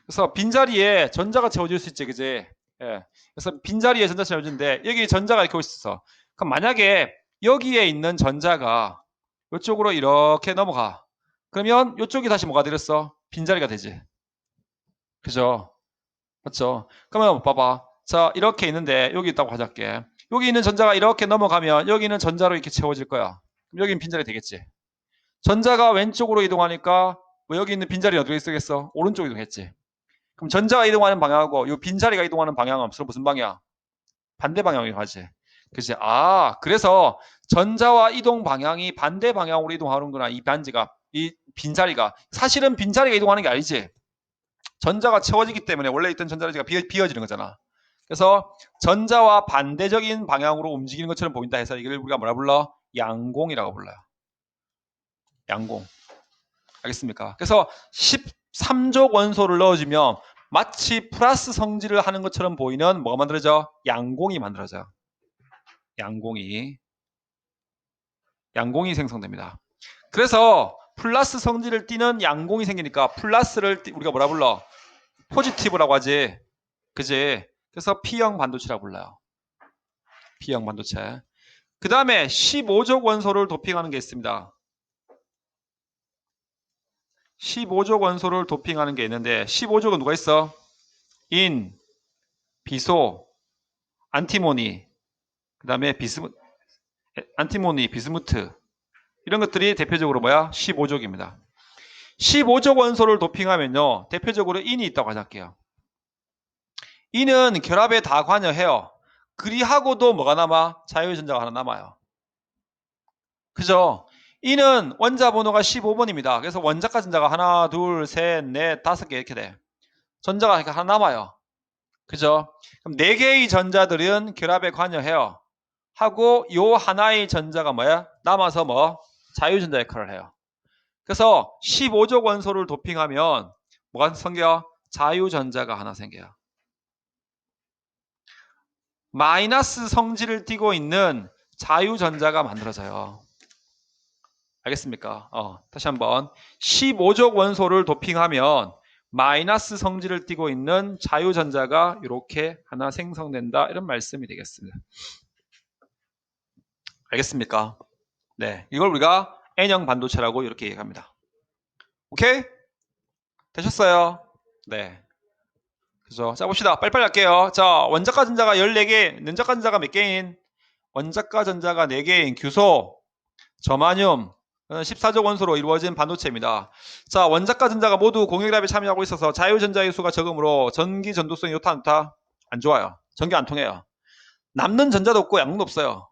그래서 빈자리에 전자가 채워질 수 있지, 그지? 예. 그래서 빈자리에 전자 채워지는데 여기 전자가 이렇게 있어. 그럼 만약에 여기에 있는 전자가 이쪽으로 이렇게 넘어가. 그러면 이쪽이 다시 뭐가 되겠어? 빈자리가 되지. 그죠? 맞죠? 그러면 봐봐. 자, 이렇게 있는데 여기 있다고 하자게. 여기 있는 전자가 이렇게 넘어가면 여기는 전자로 이렇게 채워질 거야. 그럼 여기는 빈자리 되겠지. 전자가 왼쪽으로 이동하니까 뭐 여기 있는 빈자리 어디에 있겠어? 오른쪽으로 이동했지. 그럼 전자가 이동하는 방향하고 이 빈자리가 이동하는 방향은 서로 무슨 방향? 반대 방향이라고 하지. 그치? 아, 그래서 전자와 이동 방향이 반대 방향으로 이동하는구나. 이 반지가, 이 빈자리가. 사실은 빈자리가 이동하는 게 아니지. 전자가 채워지기 때문에 원래 있던 전자리가 비어지는 거잖아. 그래서 전자와 반대적인 방향으로 움직이는 것처럼 보인다 해서 이걸 우리가 뭐라 불러? 양공이라고 불러요. 양공. 알겠습니까? 그래서 13족 원소를 넣어주면 마치 플러스 성질을 하는 것처럼 보이는 뭐가 만들어져? 양공이 만들어져요. 양공이 생성됩니다. 그래서 플러스 성질을 띠는 양공이 생기니까 플러스를 우리가 뭐라 불러? 포지티브라고 하지. 그지? 그래서 P형 반도체라고 불러요. P형 반도체. 그 다음에 15족 원소를 도핑하는 게 있습니다. 15족 원소를 도핑하는 게 있는데 15족은 누가 있어? 인, 비소, 안티모니, 그 다음에 안티모니, 비스무트 이런 것들이 대표적으로 뭐야? 15족입니다. 15족 원소를 도핑하면요. 대표적으로 인이 있다고 하자게요. 인은 결합에 다 관여해요. 그리하고도 뭐가 남아? 자유전자가 하나 남아요. 그죠? 인은 원자 번호가 15번입니다. 그래서 원자가 전자가 하나, 둘, 셋, 넷, 다섯 개 이렇게 돼. 전자가 하나 남아요. 그죠? 그럼 4개의 전자들은 결합에 관여해요. 하고 요 하나의 전자가 뭐야? 남아서 뭐? 자유전자 역할을 해요. 그래서 15족 원소를 도핑하면 뭐가 생겨? 자유전자가 하나 생겨요. 마이너스 성질을 띠고 있는 자유전자가 만들어져요. 알겠습니까? 다시 한번 15족 원소를 도핑하면 마이너스 성질을 띠고 있는 자유전자가 이렇게 하나 생성된다. 이런 말씀이 되겠습니다. 알겠습니까? 네, 이걸 우리가 N형 반도체라고 이렇게 얘기합니다. 오케이? 되셨어요? 네. 그죠? 자, 봅시다. 빨리빨리 할게요. 자, 원자가 전자가 14개, nen자가 전자가 몇 개인? 원자가 전자가 4개인 규소, 저마늄, 14족 원소로 이루어진 반도체입니다. 자, 원자가 전자가 모두 공유결합에 참여하고 있어서 자유전자의 수가 적으므로 전기 전도성이 좋다 안 좋다? 안 좋아요. 전기 안 통해요. 남는 전자도 없고 양도 없어요.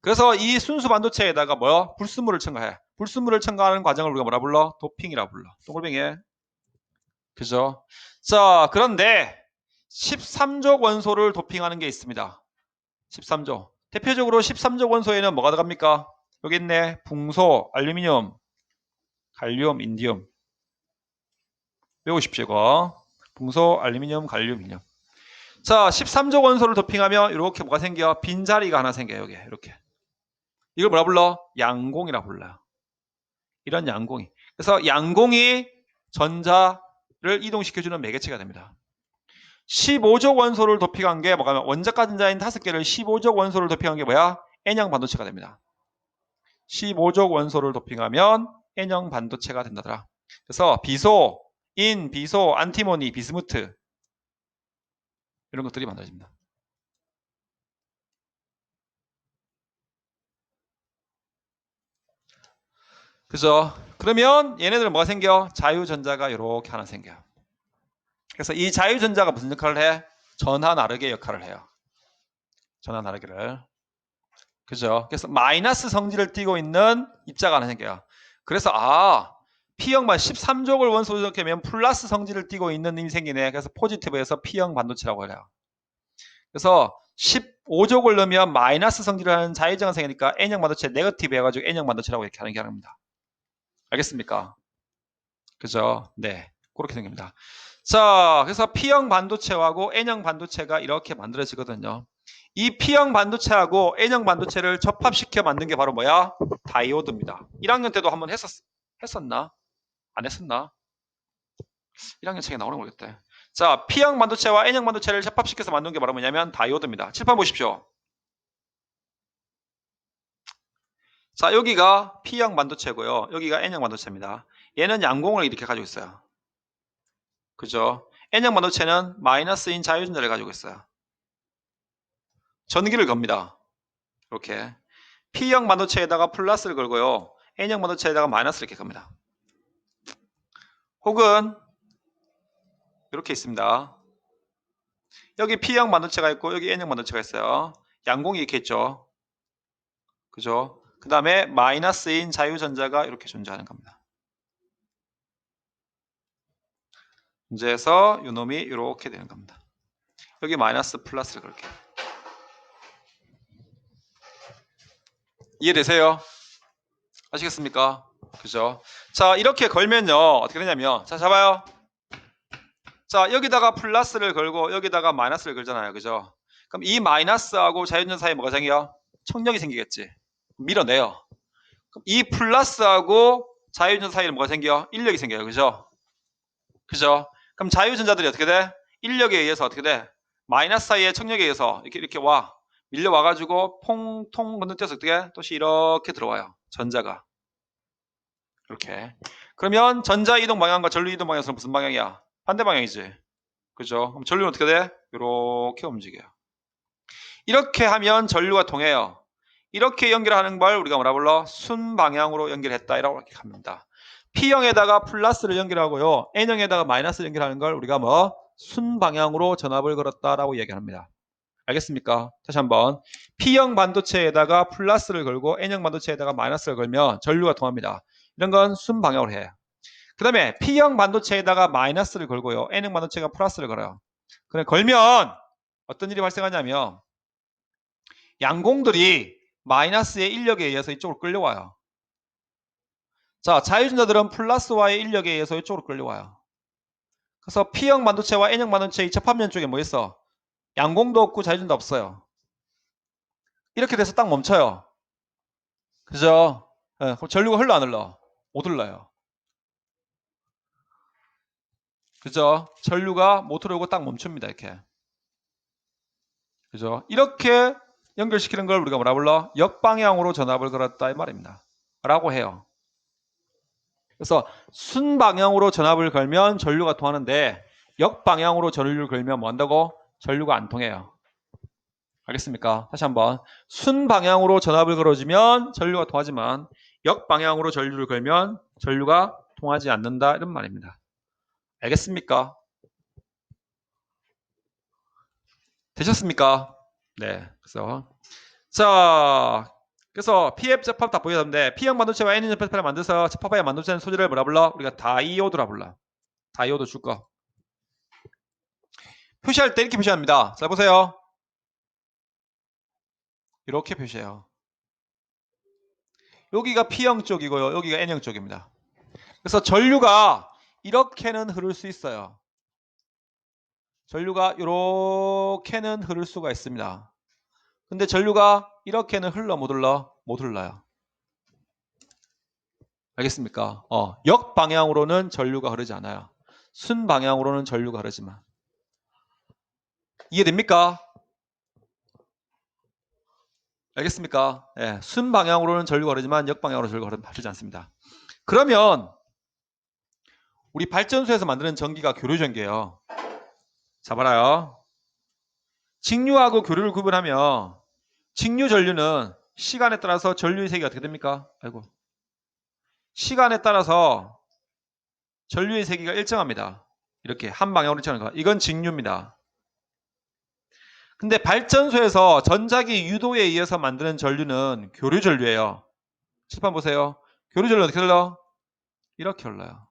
그래서 이 순수 반도체에다가 뭐야? 불순물을 첨가해. 불순물을 첨가하는 과정을 우리가 뭐라 불러? 도핑이라 불러. 동글뱅이. 그죠? 자, 그런데 13족 원소를 도핑하는 게 있습니다. 13족. 대표적으로 13족 원소에는 뭐가 들어갑니까? 여기 있네. 붕소, 알루미늄, 갈륨, 인디움. 외우십시오, 이거. 붕소, 알루미늄, 갈륨, 인디움. 자, 13족 원소를 도핑하면 이렇게 뭐가 생겨? 빈자리가 하나 생겨요, 여기. 이렇게. 이걸 뭐라 불러? 양공이라 불러요. 이런 양공이. 그래서 양공이 전자를 이동시켜주는 매개체가 됩니다. 15족 원소를 도핑한 게 뭐가 원자가 전자인 5개를 15족 원소를 도핑한 게 뭐야? N형 반도체가 됩니다. 15족 원소를 도핑하면 N형 반도체가 된다더라. 그래서 비소, 인, 비소, 안티모니, 비스무트 이런 것들이 만들어집니다. 그죠? 그러면 얘네들은 뭐가 생겨? 자유전자가 이렇게 하나 생겨요. 그래서 이 자유전자가 무슨 역할을 해? 전하 나르게 역할을 해요. 전하 나르기를. 그죠? 그래서 마이너스 성질을 띠고 있는 입자가 하나 생겨요. 그래서 P형만 13족을 원소로 적으면 플러스 성질을 띠고 있는 힘이 생기네. 그래서 포지티브에서 P형 반도체라고 해요. 그래서 15족을 넣으면 마이너스 성질을 하는 자유전자가 생기니까 N형 반도체 네거티브 해가지고 N형 반도체라고 이렇게 하는 게 합니다. 알겠습니까? 그죠? 네. 그렇게 생깁니다. 자, 그래서 P형 반도체하고 N형 반도체가 이렇게 만들어지거든요. 이 P형 반도체하고 N형 반도체를 접합시켜 만든 게 바로 뭐야? 다이오드입니다. 1학년 때도 한번 했었나? 안 했었나? 1학년 책에 나오는 거겠다. 자, P형 반도체와 N형 반도체를 접합시켜서 만든 게 바로 뭐냐면 다이오드입니다. 칠판 보십시오. 자, 여기가 P형 반도체고요. 여기가 N형 반도체입니다. 얘는 양공을 이렇게 가지고 있어요. 그죠? N형 반도체는 마이너스인 자유전자를 가지고 있어요. 전기를 겁니다. 이렇게. P형 반도체에다가 플러스를 걸고요. N형 반도체에다가 마이너스를 이렇게 겁니다. 혹은 이렇게 있습니다. 여기 P형 반도체가 있고 여기 N형 반도체가 있어요. 양공이 이렇게 있죠. 그죠? 그 다음에 마이너스인 자유전자가 이렇게 존재하는 겁니다. 문제에서 이놈이 이렇게 되는 겁니다. 여기 마이너스 플러스를 걸게요. 이해되세요? 아시겠습니까? 그죠? 자, 이렇게 걸면요. 어떻게 되냐면, 자, 잡아요. 자, 여기다가 플러스를 걸고 여기다가 마이너스를 걸잖아요. 그죠? 그럼 이 마이너스하고 자유전자 사이에 뭐가 생겨? 청력이 생기겠지. 밀어내요. 그럼 이 플러스하고 자유전자 사이에 뭐가 생겨? 인력이 생겨요. 그죠? 그죠? 그럼 자유전자들이 어떻게 돼? 인력에 의해서 어떻게 돼? 마이너스 사이에 청력에 의해서 이렇게 와. 밀려와가지고 퐁통 건너뛰어서 어떻게? 또시 이렇게 들어와요. 전자가. 이렇게. 그러면 전자 이동 방향과 전류 이동 방향은 무슨 방향이야? 반대 방향이지. 그죠? 그럼 전류는 어떻게 돼? 이렇게 움직여요. 이렇게 하면 전류가 통해요. 이렇게 연결하는 걸 우리가 뭐라 불러? 순방향으로 연결했다라고 이렇게 합니다. P형에다가 플러스를 연결하고요. N형에다가 마이너스를 연결하는 걸 우리가 뭐? 순방향으로 전압을 걸었다라고 얘기합니다. 알겠습니까? 다시 한번. P형 반도체에다가 플러스를 걸고 N형 반도체에다가 마이너스를 걸면 전류가 통합니다. 이런 건 순방향으로 해요. 그 다음에 P형 반도체에다가 마이너스를 걸고요. N형 반도체가 플러스를 걸어요. 그래 걸면 어떤 일이 발생하냐면 양공들이 마이너스의 인력에 의해서 이쪽으로 끌려와요. 자, 자유전자들은 플러스와의 인력에 의해서 이쪽으로 끌려와요. 그래서 P형 반도체와 N형 반도체의 접합면 쪽에 뭐 있어? 양공도 없고 자유전자 없어요. 이렇게 돼서 딱 멈춰요. 그죠? 네, 그럼 전류가 흘러 안 흘러? 못 흘러요. 그죠? 전류가 못 흐르고 딱 멈춥니다. 이렇게. 그죠? 이렇게 연결시키는 걸 우리가 뭐라 불러? 역방향으로 전압을 걸었다 이 말입니다. 라고 해요. 그래서 순방향으로 전압을 걸면 전류가 통하는데 역방향으로 전류를 걸면 뭐 한다고? 전류가 안 통해요. 알겠습니까? 다시 한번. 순방향으로 전압을 걸어주면 전류가 통하지만 역방향으로 전류를 걸면 전류가 통하지 않는다 이런 말입니다. 알겠습니까? 되셨습니까? 네. 그래서 PF 접합 다 보여줬는데 P형 반도체와 N형 접합을 만들어서 접합하여 만들어지는 소재를 뭐라 불러? 우리가 다이오드라 불러. 다이오드 줄 거. 표시할 때 이렇게 표시합니다. 자 보세요. 이렇게 표시해요. 여기가 P형 쪽이고요. 여기가 N형 쪽입니다. 그래서 전류가 이렇게는 흐를 수 있어요. 전류가 이렇게는 흐를 수가 있습니다. 근데 전류가 이렇게는 흘러 못 흘러? 못 흘러요. 알겠습니까? 역방향으로는 전류가 흐르지 않아요. 순방향으로는 전류가 흐르지만. 이해됩니까? 알겠습니까? 예, 순방향으로는 전류가 흐르지만 역방향으로 전류가 흐르지 않습니다. 그러면 우리 발전소에서 만드는 전기가 교류전기예요. 자 봐라요. 직류하고 교류를 구분하면 직류 전류는 시간에 따라서 전류의 세기가 어떻게 됩니까? 아이고. 시간에 따라서 전류의 세기가 일정합니다. 이렇게 한 방향으로 일정한 거. 이건 직류입니다. 근데 발전소에서 전자기 유도에 의해서 만드는 전류는 교류 전류예요. 칠판 보세요. 교류 전류 어떻게 흘러? 이렇게 흘러요.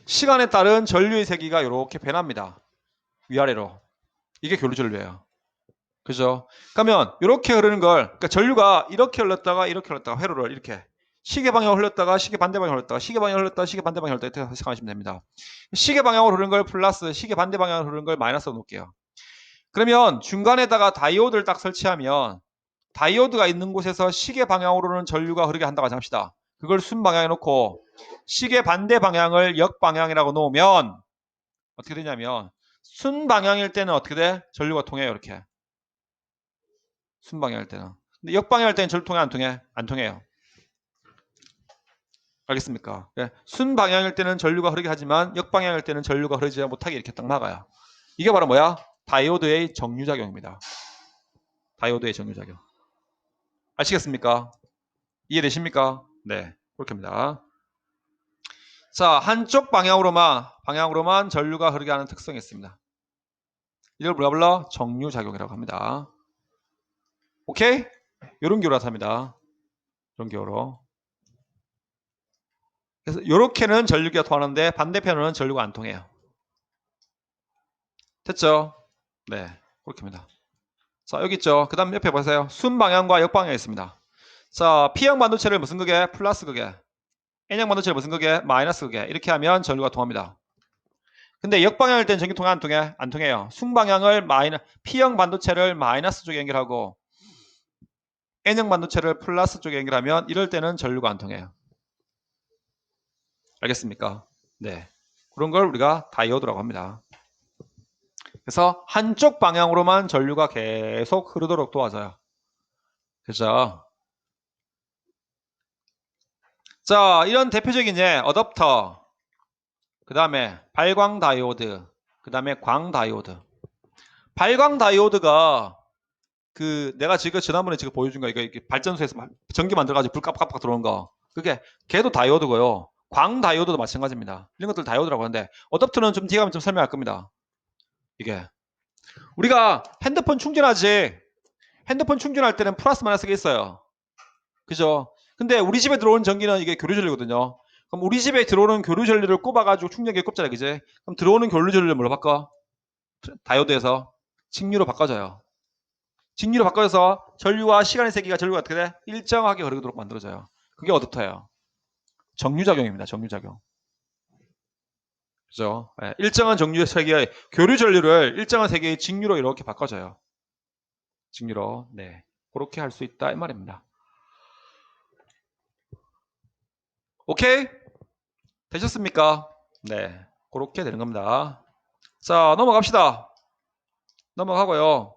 시간에 따른 전류의 세기가 이렇게 변합니다. 위아래로. 이게 교류 전류예요. 그죠? 그러면 이렇게 흐르는 걸, 그러니까 전류가 이렇게 흘렀다가 이렇게 흘렀다가 회로를 이렇게 시계 방향으로 흘렀다가 시계 반대 방향으로 흘렀다가 시계 방향으로 흘렀다가 시계 반대 방향으로 흘렀다가 이렇게 생각하시면 됩니다. 시계 방향으로 흐르는 걸 플러스, 시계 반대 방향으로 흐르는 걸 마이너스로 놓을게요. 그러면 중간에다가 다이오드를 딱 설치하면 다이오드가 있는 곳에서 시계 방향으로는 전류가 흐르게 한다고 합시다. 그걸 순방향에 놓고 시계 반대 방향을 역방향이라고 놓으면 어떻게 되냐면 순방향일 때는 어떻게 돼? 전류가 통해요. 이렇게. 순방향일 때는. 근데 역방향일 때는 전류 통해 안 통해? 안 통해요. 알겠습니까? 예. 순방향일 때는 전류가 흐르게 하지만 역방향일 때는 전류가 흐르지 못하게 이렇게 딱 막아요. 이게 바로 뭐야? 다이오드의 정류작용입니다. 다이오드의 정류작용. 아시겠습니까? 이해되십니까? 네. 그렇게입니다. 자, 한쪽 방향으로만 전류가 흐르게 하는 특성이 있습니다. 이걸 뭐라 불러? 정류작용이라고 합니다. 오케이? 요런 기호로 합니다. 이런 기호로. 그래서 이렇게는 전류기가 통하는데 반대편으로는 전류가 안 통해요. 됐죠? 네. 그렇게입니다. 자, 여기 있죠? 그 다음 옆에 보세요. 순방향과 역방향이 있습니다. 자, P형 반도체를 무슨 극에? 플러스 극에. N형 반도체를 무슨 극에? 마이너스 극에. 이렇게 하면 전류가 통합니다. 근데 역방향일 때는 전기 통해 안 통해? 안 통해요. 순방향을 P형 반도체를 마이너스 쪽에 연결하고 N형 반도체를 플러스 쪽에 연결하면 이럴 때는 전류가 안 통해요. 알겠습니까? 네. 그런 걸 우리가 다이오드라고 합니다. 그래서 한쪽 방향으로만 전류가 계속 흐르도록 도와줘요. 그죠? 자, 이런 대표적인 어댑터, 그 다음에 발광 다이오드, 그 다음에 광 다이오드. 발광 다이오드가 내가 지난번에 보여준 거, 이거 발전소에서 전기 만들어가지고 불 깜빡깜빡 들어오는 거. 걔도 다이오드고요. 광 다이오드도 마찬가지입니다. 이런 것들 다이오드라고 하는데, 어댑터는 좀 뒤에 가면 좀 설명할 겁니다. 이게. 우리가 핸드폰 충전하지, 핸드폰 충전할 때는 플러스 마이너스가 있어요. 그죠? 근데 우리 집에 들어오는 전기는 이게 교류 전류거든요. 그럼 우리 집에 들어오는 교류 전류를 꼽아가지고 충전기에 꼽잖아요. 그지? 그럼 들어오는 교류 전류를 뭘로 바꿔? 다이오드에서 직류로 바꿔줘요. 직류로 바꿔서 전류와 시간의 세기가 전류가 어떻게 돼? 일정하게 흐르도록 만들어져요. 그게 어댑터예요. 정류작용입니다. 정류작용. 그죠? 네, 일정한 정류의 세기의 교류 전류를 일정한 세기의 직류로 이렇게 바꿔줘요. 직류로. 네. 그렇게 할 수 있다 이 말입니다. 오케이? 되셨습니까? 네. 그렇게 되는 겁니다. 자, 넘어갑시다. 넘어가고요.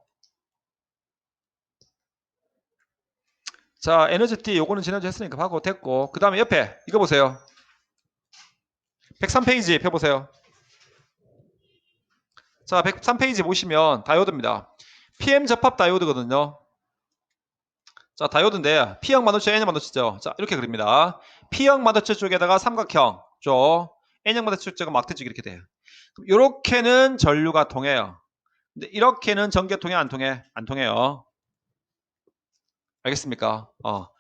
자, 에너지티 요거는 지난주에 했으니까 하고 됐고, 그 다음에 옆에 이거 보세요. 103페이지 펴보세요. 자, 103페이지 보시면 다이오드입니다. PM 접합 다이오드거든요. 자, 다이오드인데 P형 반도체, N형 반도체죠. 자, 이렇게 그립니다. P형 반도체 쪽에다가 삼각형 쪽, N형 반도체 쪽은 막대쪽 이렇게 돼요. 이렇게는 전류가 통해요. 근데 이렇게는 전기가 통해 안 통해? 안 통해요. 알겠습니까?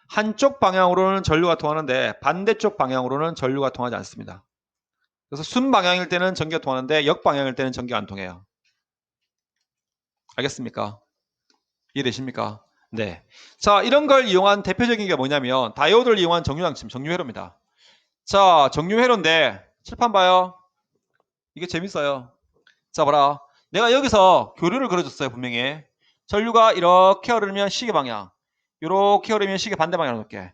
한쪽 방향으로는 전류가 통하는데 반대쪽 방향으로는 전류가 통하지 않습니다. 그래서 순방향일 때는 전기가 통하는데 역방향일 때는 전기가 안 통해요. 알겠습니까? 이해되십니까? 네. 자, 이런 걸 이용한 대표적인 게 뭐냐면 다이오드를 이용한 정류장침, 정류회로입니다. 자, 정류회로인데 칠판 봐요. 이게 재밌어요. 자, 봐라. 내가 여기서 교류를 그려줬어요, 분명히. 전류가 이렇게 흐르면 시계 방향, 이렇게 흐르면 시계 반대 방향으로 놓을게.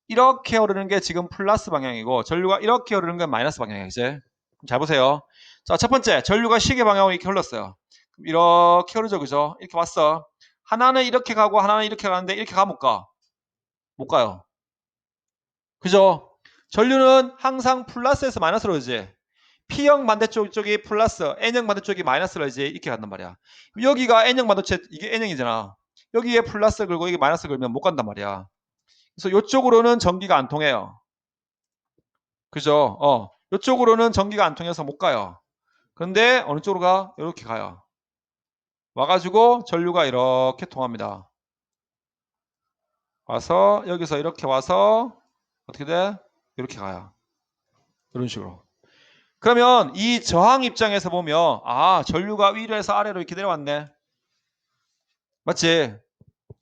이렇게 흐르는 게 지금 플러스 방향이고 전류가 이렇게 흐르는 건 마이너스 방향이에요. 이제 잘 보세요. 자, 첫 번째 전류가 시계 방향으로 이렇게 흘렀어요. 이렇게 흐르죠, 그죠? 이렇게 왔어. 하나는 이렇게 가고 하나는 이렇게 가는데 이렇게 가면 못 가. 못 가요. 그죠? 전류는 항상 플러스에서 마이너스로 오지. P형 반대쪽 쪽이 플러스, N형 반대쪽이 마이너스로 이제 이렇게 간단 말이야. 여기가 N형 반도체, 이게 N형이잖아. 여기에 플러스 걸고 이게 마이너스 걸면 못 간단 말이야. 그래서 이쪽으로는 전기가 안 통해요. 그죠? 이쪽으로는 전기가 안 통해서 못 가요. 그런데 어느 쪽으로 가? 이렇게 가요. 와가지고 전류가 이렇게 통합니다. 와서 여기서 이렇게 와서 어떻게 돼? 이렇게 가요. 이런 식으로. 그러면 이 저항 입장에서 보면 전류가 위로에서 아래로 이렇게 내려왔네. 맞지?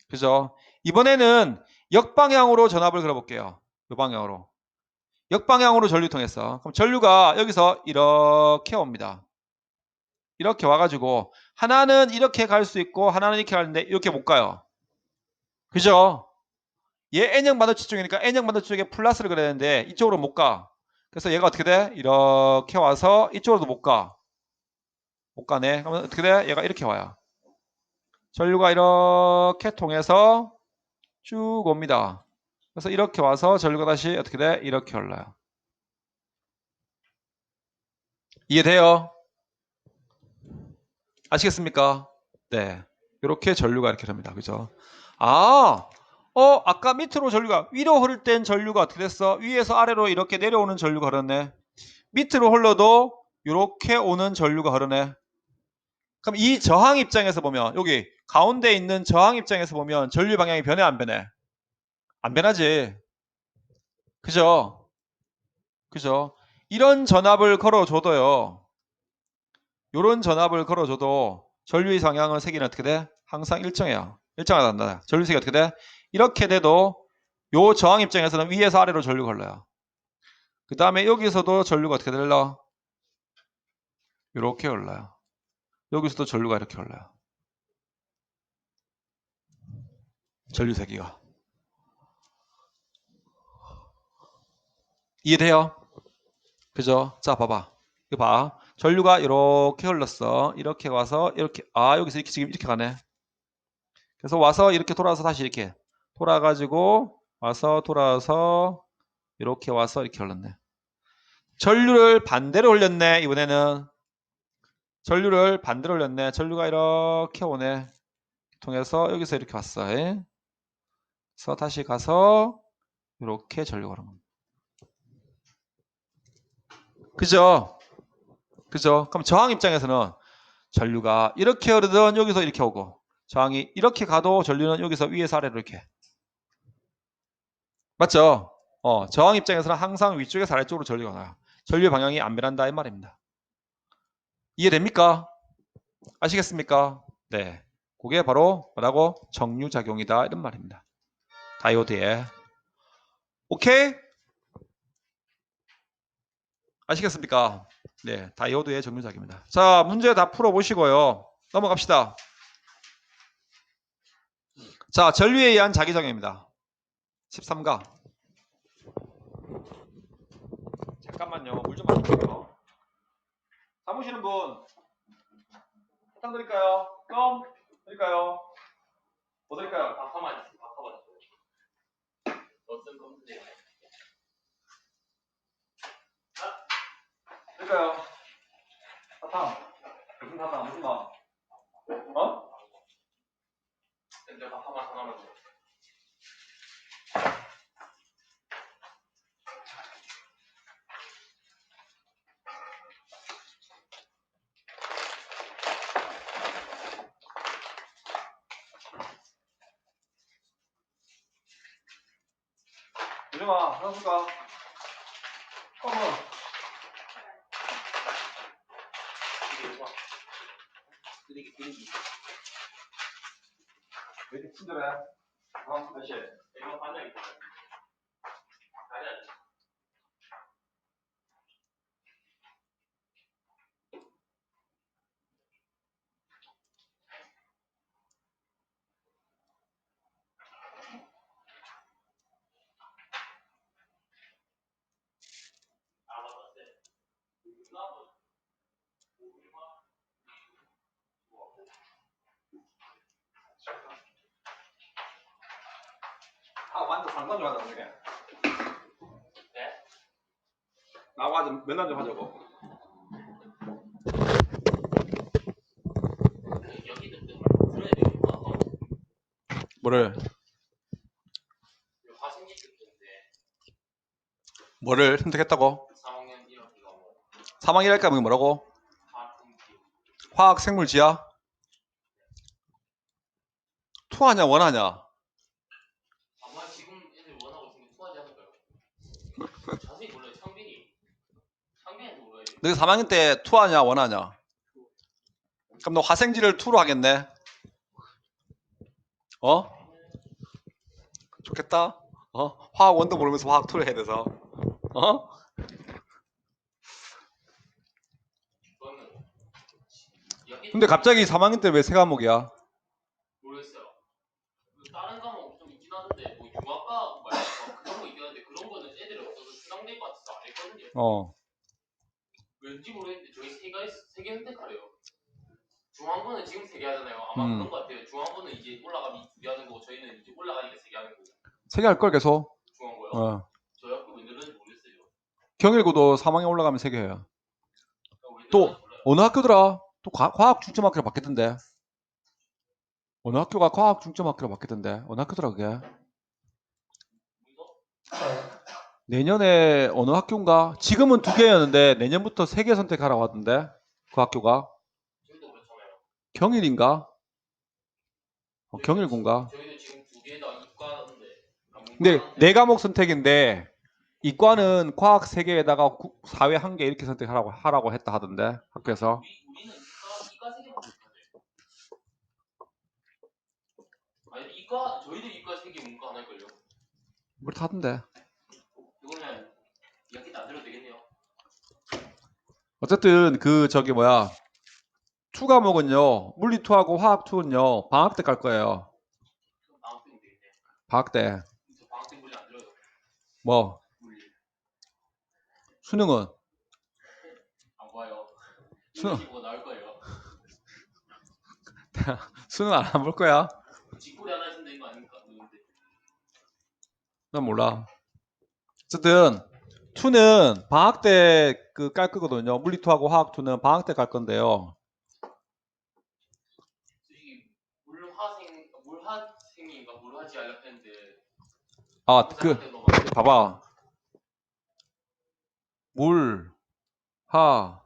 그죠? 이번에는 역방향으로 전압을 걸어볼게요. 이 방향으로. 역방향으로 전류 통했어. 그럼 전류가 여기서 이렇게 옵니다. 이렇게 와가지고 하나는 이렇게 갈 수 있고 하나는 이렇게 가는데 이렇게 못 가요. 그죠? 얘 N형 반도체 쪽이니까 N형 반도체 쪽에 플러스를 그려야 되는데 이쪽으로 못 가. 그래서 얘가 어떻게 돼? 이렇게 와서 이쪽으로도 못 가. 못 가네. 그러면 어떻게 돼? 얘가 이렇게 와요. 전류가 이렇게 통해서 쭉 옵니다. 그래서 이렇게 와서 전류가 다시 어떻게 돼? 이렇게 흘러요. 이해돼요? 아시겠습니까? 네. 이렇게 전류가 이렇게 됩니다. 그죠? 아, 아까 밑으로 전류가 위로 흐를 땐 전류가 어떻게 됐어? 위에서 아래로 이렇게 내려오는 전류가 흐르네. 밑으로 흘러도 이렇게 오는 전류가 흐르네. 그럼 이 저항 입장에서 보면 여기 가운데 있는 저항 입장에서 보면 전류 방향이 변해 안 변해? 안 변하지. 그죠? 그죠? 이런 전압을 걸어줘도요. 이런 전압을 걸어줘도 전류의 방향은 색이 어떻게 돼? 항상 일정해요. 일정하단다. 전류색이 어떻게 돼? 이렇게 돼도 요 저항 입장에서는 위에서 아래로 전류가 흘러요. 그 다음에 여기서도 전류가 어떻게 흘러? 이렇게 흘러요. 여기서도 전류가 이렇게 흘러요. 전류세기가. 이해돼요? 그죠? 자, 봐봐. 이거 봐. 전류가 이렇게 흘렀어. 이렇게 와서 이렇게 여기서 이렇게 지금 이렇게 가네. 그래서 와서 이렇게 돌아서 다시 이렇게 돌아가지고 와서 돌아서 이렇게 와서 이렇게 흘렀네. 전류를 반대로 흘렸네. 이번에는 전류를 반대로 흘렸네. 전류가 이렇게 오네. 통해서 여기서 이렇게 왔어. 그래서 다시 가서 이렇게 전류가 오는 겁니다. 그죠? 그죠? 그럼 저항 입장에서는 전류가 이렇게 흐르든 여기서 이렇게 오고 저항이 이렇게 가도 전류는 여기서 위에서 아래로 이렇게. 맞죠? 저항 입장에서는 항상 위쪽에서 아래쪽으로 전류가 나요. 전류 방향이 안 변한다 이 말입니다. 이해됩니까? 아시겠습니까? 네. 그게 바로 뭐라고? 정류작용이다 이런 말입니다. 다이오드에. 오케이? 아시겠습니까? 네. 다이오드의 정류작용입니다. 자, 문제 다 풀어보시고요. 넘어갑시다. 자, 전류에 의한 자기장입니다. 13가. 잠깐만요. 물 좀 마실게요. 사무실은 분 사탕 드릴까요? 껌 드릴까요? 뭐 드릴까요? 바카만 있어, 바카만 있어. 너쓴 컴퓨터. 드릴까요? 사탕. 무슨 사탕? 무슨 맛? 어? 근데 바카만 하나만 줘. 유정아, 사줄까? 껌은 이게 좋아. 그리기. 왜 이렇게 친절해? 몇 시? 이거 반장 있어. 아니야. 아, 맞다. 네. 완전 상담 좀 하자, 우리. 네? 나와 좀 면담 좀 하자고. 여기 들어야 되겠구나. 뭐를? 화생기 듣는데 뭐를 선택했다고? 3학년 1학기가 뭐 3학년일까 뭐라고? 화생기. 화학 생물 지하? 투하냐 원하냐? 아마 지금 애들 원하고 지금 투하지 않을까요? 자세히 몰라요. 창빈이한테 물어야 돼. 너희 3학년 때 투하냐 원하냐? 그럼 너 화생지를 투로 하겠네? 좋겠다. 화학 원도 모르면서 화학 투를 해야 돼서. 그거는 여기 근데 갑자기 3학년 때 왜 세 과목이야? 모르겠어요. 다른 과목 좀 어. 왠지 모르겠는데 저희 세개 선택하래요. 중앙부는 지금 3개 하잖아요. 아마 음. 그런 것 같아요. 중앙부는 이제 올라가면 2개 하는 거고 저희는 이제 올라가니까 3개 하는 거고. 3개 할 걸 계속. 중앙고요? 어. 저희 학교 왜 늘었는지 모르겠어요. 경일고도 3학년 올라가면 3개 해요. 왜 또 늘었는지 몰라요. 어느 학교더라? 또 과학 중점 학교로 바뀌던데. 어느 학교가 과학 중점 학교로 바뀌던데. 어느 학교더라 그게? 문서? 내년에 어느 학교인가? 지금은 2개였는데 내년부터 3개 선택하라고 하던데. 그 학교가 저희도 그렇잖아요. 경일인가? 경일군가? 저희도 지금 2개에다 이과인데. 근데 4과목 선택인데 이과는 과학 3개에다가 사회 1개 이렇게 하라고 했다 하던데 학교에서. 우리는 이과 3개만 선택하네. 아니 이과 저희들 이과 3개 문과 하나 할걸요? 그렇다 하던데. 이거는 이야기 안 들어도 되겠네요. 어쨌든 그 저기 뭐야 2과목은요 물리 2하고 화학 2는요 방학 때 갈 거예요. 방학 때면 되겠네. 방학 때. 저 방학 때 물리 안 들어요. 뭐 물리 수능은 안 봐요. 수능. 이거 보고 나올 거예요. 수능 안 볼 거야? 직고리 하나 있으면 이거 아닙니까? 누군데? 난 몰라. 어쨌든 2는 방학 때 그 깔 거거든요. 물리 2하고 화학 2는 방학 때 갈 건데요. 솔직히 물화생인가 물화지 알려 했는데 아, 그 봐봐. 물, 화,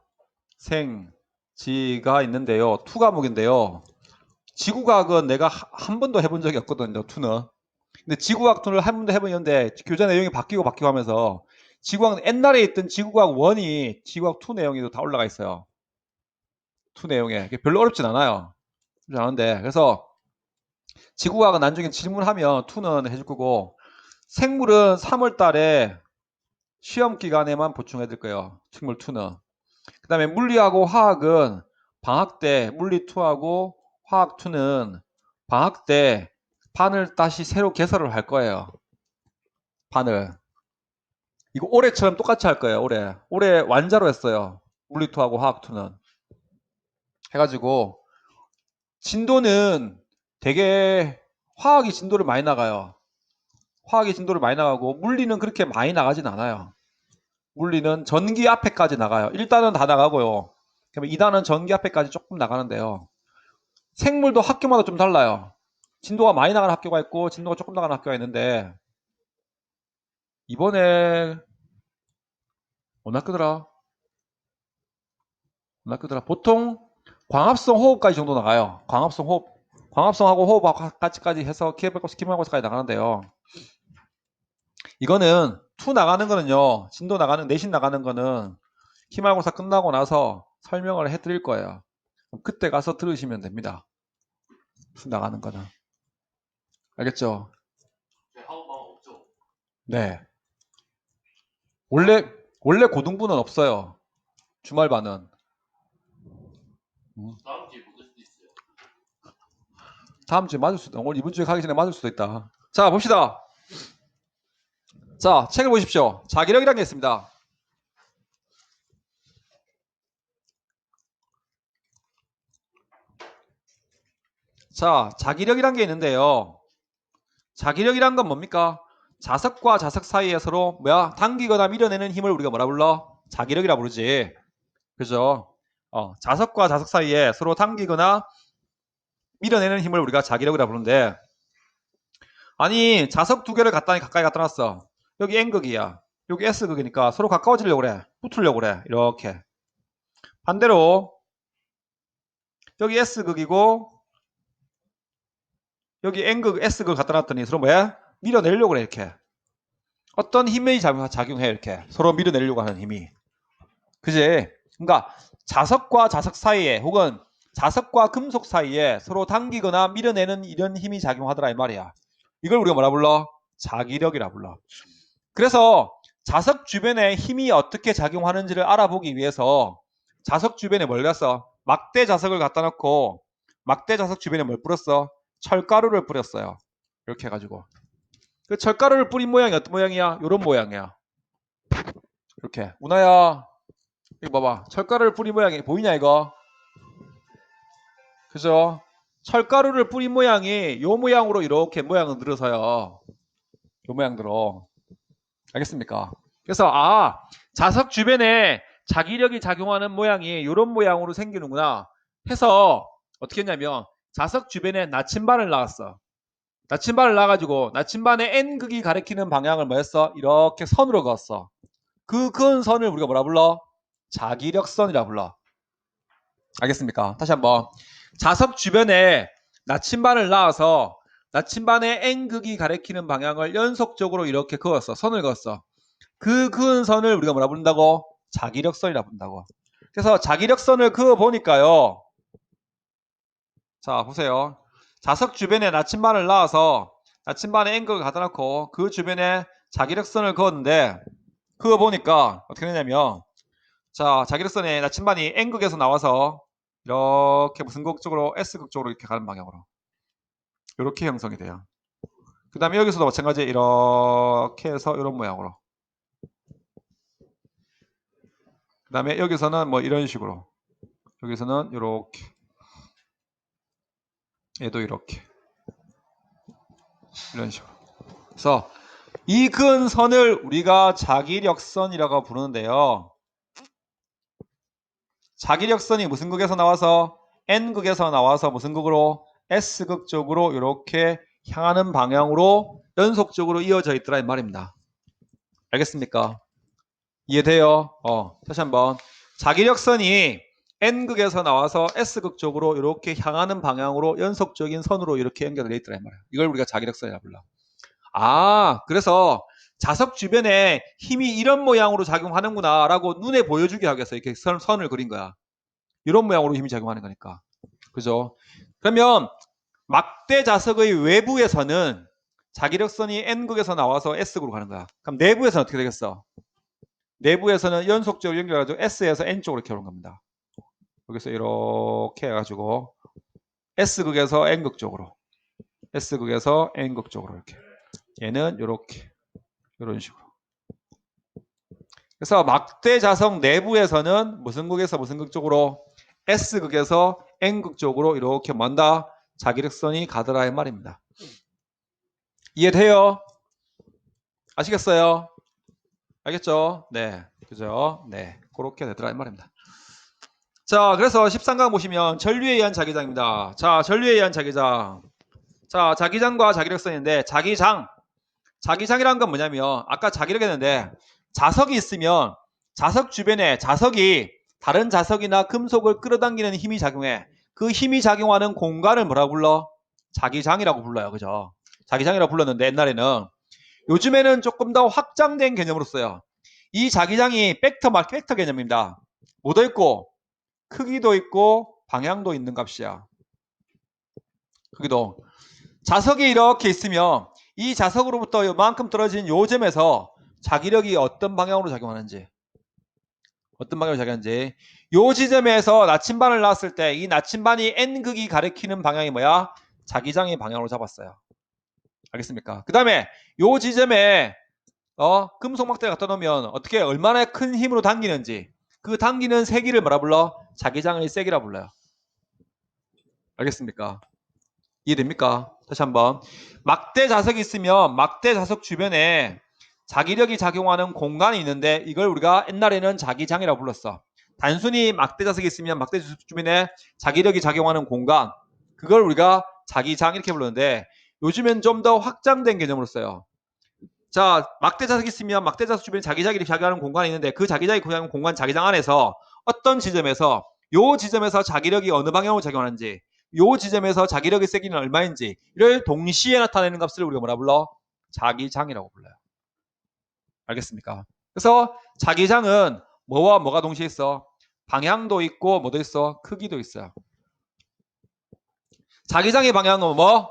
생, 지가 있는데요. 2과목인데요. 지구과학은 내가 한 번도 해본 적이 없거든요. 2는. 근데 지구과학 2를 한 번도 해보는데 교재 내용이 바뀌고 하면서 지구과학 옛날에 있던 지구과학 1이 지구과학 2 내용이 다 올라가 있어요. 2 내용에. 별로 어렵진 않아요. 그렇지 않은데. 그래서 지구과학은 나중에 질문하면 2는 해줄 거고 생물은 3월 달에 시험 기간에만 보충해 드릴 거예요. 생물 2는. 그 다음에 물리하고 화학은 방학 때 물리 2하고 화학 2는 방학 때 반을 다시 새로 개설을 할 거예요. 반을. 이거 올해처럼 똑같이 할 거예요. 올해 완자로 했어요. 물리 2하고 화학 2는. 해가지고 진도는 되게 화학이 진도를 많이 나가요. 화학이 진도를 많이 나가고 물리는 그렇게 많이 나가진 않아요. 물리는 전기 앞에까지 나가요. 1단은 다 나가고요. 그러면 2단은 전기 앞에까지 조금 나가는데요. 생물도 학교마다 좀 달라요. 진도가 많이 나가는 학교가 있고 진도가 조금 나가는 학교가 있는데 이번에 어느 학교더라? 보통 광합성 호흡까지 정도 나가요. 광합성하고 호흡까지 해서 기말고사까지 나가는데요. 이거는 2 나가는 거는요. 진도 나가는 내신 나가는 거는 기말고사 끝나고 나서 설명을 해드릴 거예요. 그때 가서 들으시면 됩니다. 2 나가는 거는. 알겠죠? 저희 학원 방학 없죠? 네. 원래 고등부는 없어요. 주말반은. 다음 주에 묻을 수도 있어요. 다음 주에 맞을 수도, 오늘 이번 주에 가기 전에 맞을 수도 있다. 자, 봅시다. 자, 책을 보십시오. 자기력이라는 게 있습니다. 자, 자기력이라는 게 있는데요. 자기력이란 건 뭡니까? 자석과 자석 사이에 서로 당기거나 밀어내는 힘을 우리가 뭐라 불러? 자기력이라 부르지. 그죠? 자석과 자석 사이에 서로 당기거나 밀어내는 힘을 우리가 자기력이라 부르는데 아니 자석 2개를 가까이 갖다 놨어. 여기 N극이야. 여기 S극이니까 서로 가까워지려고 그래. 붙으려고 그래. 이렇게. 반대로 여기 S극이고 여기 N극, S극을 갖다 놨더니 서로 뭐야? 밀어내려고 그래 이렇게. 어떤 힘이 작용해 이렇게. 서로 밀어내려고 하는 힘이. 그지? 그러니까 자석과 자석 사이에 혹은 자석과 금속 사이에 서로 당기거나 밀어내는 이런 힘이 작용하더라 이 말이야. 이걸 우리가 뭐라 불러? 자기력이라 불러. 그래서 자석 주변에 힘이 어떻게 작용하는지를 알아보기 위해서 자석 주변에 뭘 갔어? 막대 자석을 갖다 놓고 막대 자석 주변에 뭘 뿌렸어? 철가루를 뿌렸어요. 이렇게 해가지고 그 철가루를 뿌린 모양이 어떤 모양이야? 이런 모양이야. 이렇게. 우나야, 이거 봐봐. 철가루를 뿌린 모양이 보이냐 이거? 그죠? 철가루를 뿌린 모양이 요 모양으로 이렇게 모양을 늘어서요. 요 모양대로. 알겠습니까? 그래서 자석 주변에 자기력이 작용하는 모양이 이런 모양으로 생기는구나 해서 어떻게 했냐면 자석 주변에 나침반을 놔왔어. 나침반을 놔가지고 나침반의 N극이 가리키는 방향을 뭐였어? 이렇게 선으로 그었어. 그 선을 우리가 뭐라 불러? 자기력선이라 불러. 알겠습니까? 다시 한번. 자석 주변에 나침반을 놔서 나침반의 N극이 가리키는 방향을 연속적으로 이렇게 그었어. 선을 그었어. 그은 선을 우리가 뭐라 부른다고? 자기력선이라 부른다고. 그래서 자기력선을 그어 보니까요. 자, 보세요. 자석 주변에 나침반을 놔서 나침반에 N극을 갖다 놓고 그 주변에 자기력선을 그었는데 그어 보니까 어떻게 되냐면 자, 자기력선에 나침반이 N극에서 나와서 이렇게 무슨 극 쪽으로 S극 쪽으로 이렇게 가는 방향으로 이렇게 형성이 돼요. 그 다음에 여기서도 마찬가지 이렇게 해서 이런 모양으로 그 다음에 여기서는 뭐 이런 식으로 여기서는 이렇게 얘도 이렇게 이런 식으로 그래서 이 근 선을 우리가 자기력선이라고 부르는데요. 자기력선이 무슨 극에서 나와서 N극에서 나와서 무슨 극으로 S극 쪽으로 이렇게 향하는 방향으로 연속적으로 이어져 있더라 이 말입니다. 알겠습니까? 이해돼요? 다시 한번. 자기력선이 N극에서 나와서 S극 쪽으로 이렇게 향하는 방향으로 연속적인 선으로 이렇게 연결되어 있더라 이 말이야. 이걸 우리가 자기력선이라고 불러. 그래서 자석 주변에 힘이 이런 모양으로 작용하는구나 라고 눈에 보여주게 하기 위해서 이렇게 선을 그린 거야. 이런 모양으로 힘이 작용하는 거니까. 그죠? 그러면 막대 자석의 외부에서는 자기력선이 N극에서 나와서 S극으로 가는 거야. 그럼 내부에서는 어떻게 되겠어? 내부에서는 연속적으로 연결해가지고 S에서 N 쪽으로 이렇게 오는 겁니다. 여기서 이렇게 해가지고 S극에서 N극 쪽으로 S극에서 N극 쪽으로 이렇게 얘는 이렇게 이런 식으로 그래서 막대 자석 내부에서는 무슨 극에서 무슨 극 쪽으로 S극에서 N극 쪽으로 이렇게 먼다 자기력선이 가더라 이 말입니다. 이해돼요? 아시겠어요? 알겠죠? 네. 그죠? 네. 그렇게 되더라 이 말입니다. 자, 그래서 13강 보시면 전류에 의한 자기장입니다. 자, 전류에 의한 자기장. 자, 자기장과 자기력선인데 자기장이라는 건 뭐냐면 아까 자기력 했는데 자석이 있으면 자석 주변에 자석이 다른 자석이나 금속을 끌어당기는 힘이 작용해. 그 힘이 작용하는 공간을 뭐라고 불러? 자기장이라고 불러요. 그죠? 자기장이라고 불렀는데 옛날에는 요즘에는 조금 더 확장된 개념으로 써요. 이 자기장이 벡터 개념입니다. 뭐도 있고 크기도 있고 방향도 있는 값이야. 크기도. 자석이 이렇게 있으면 이 자석으로부터 이만큼 떨어진 요 점에서 자기력이 어떤 방향으로 작용하는지 요 지점에서 나침반을 놨을 때 이 나침반이 N극이 가리키는 방향이 뭐야? 자기장의 방향으로 잡았어요. 알겠습니까? 그 다음에 요 지점에 금속 막대를 갖다 놓으면 어떻게 얼마나 큰 힘으로 당기는지 그 당기는 세기를 뭐라 불러? 자기장의 세기라 불러요. 알겠습니까? 이해됩니까? 다시 한번. 막대 자석이 있으면 막대 자석 주변에 자기력이 작용하는 공간이 있는데 이걸 우리가 옛날에는 자기장이라고 불렀어. 단순히 막대 자석이 있으면 막대 자석 주변에 자기력이 작용하는 공간 그걸 우리가 자기장 이렇게 부르는데 요즘엔 좀 더 확장된 개념으로 써요. 자, 막대 자석이 있으면 막대 자석 주변에 자기장이 작용하는 공간이 있는데 그 자기장이 작용하는 공간 자기장 안에서 어떤 지점에서 요 지점에서 자기력이 어느 방향으로 작용하는지 요 지점에서 자기력의 세기는 얼마인지 이를 동시에 나타내는 값을 우리가 뭐라 불러? 자기장이라고 불러요. 알겠습니까? 그래서 자기장은 뭐와 뭐가 동시에 있어? 방향도 있고 뭐도 있어? 크기도 있어요. 자기장의 방향은 뭐?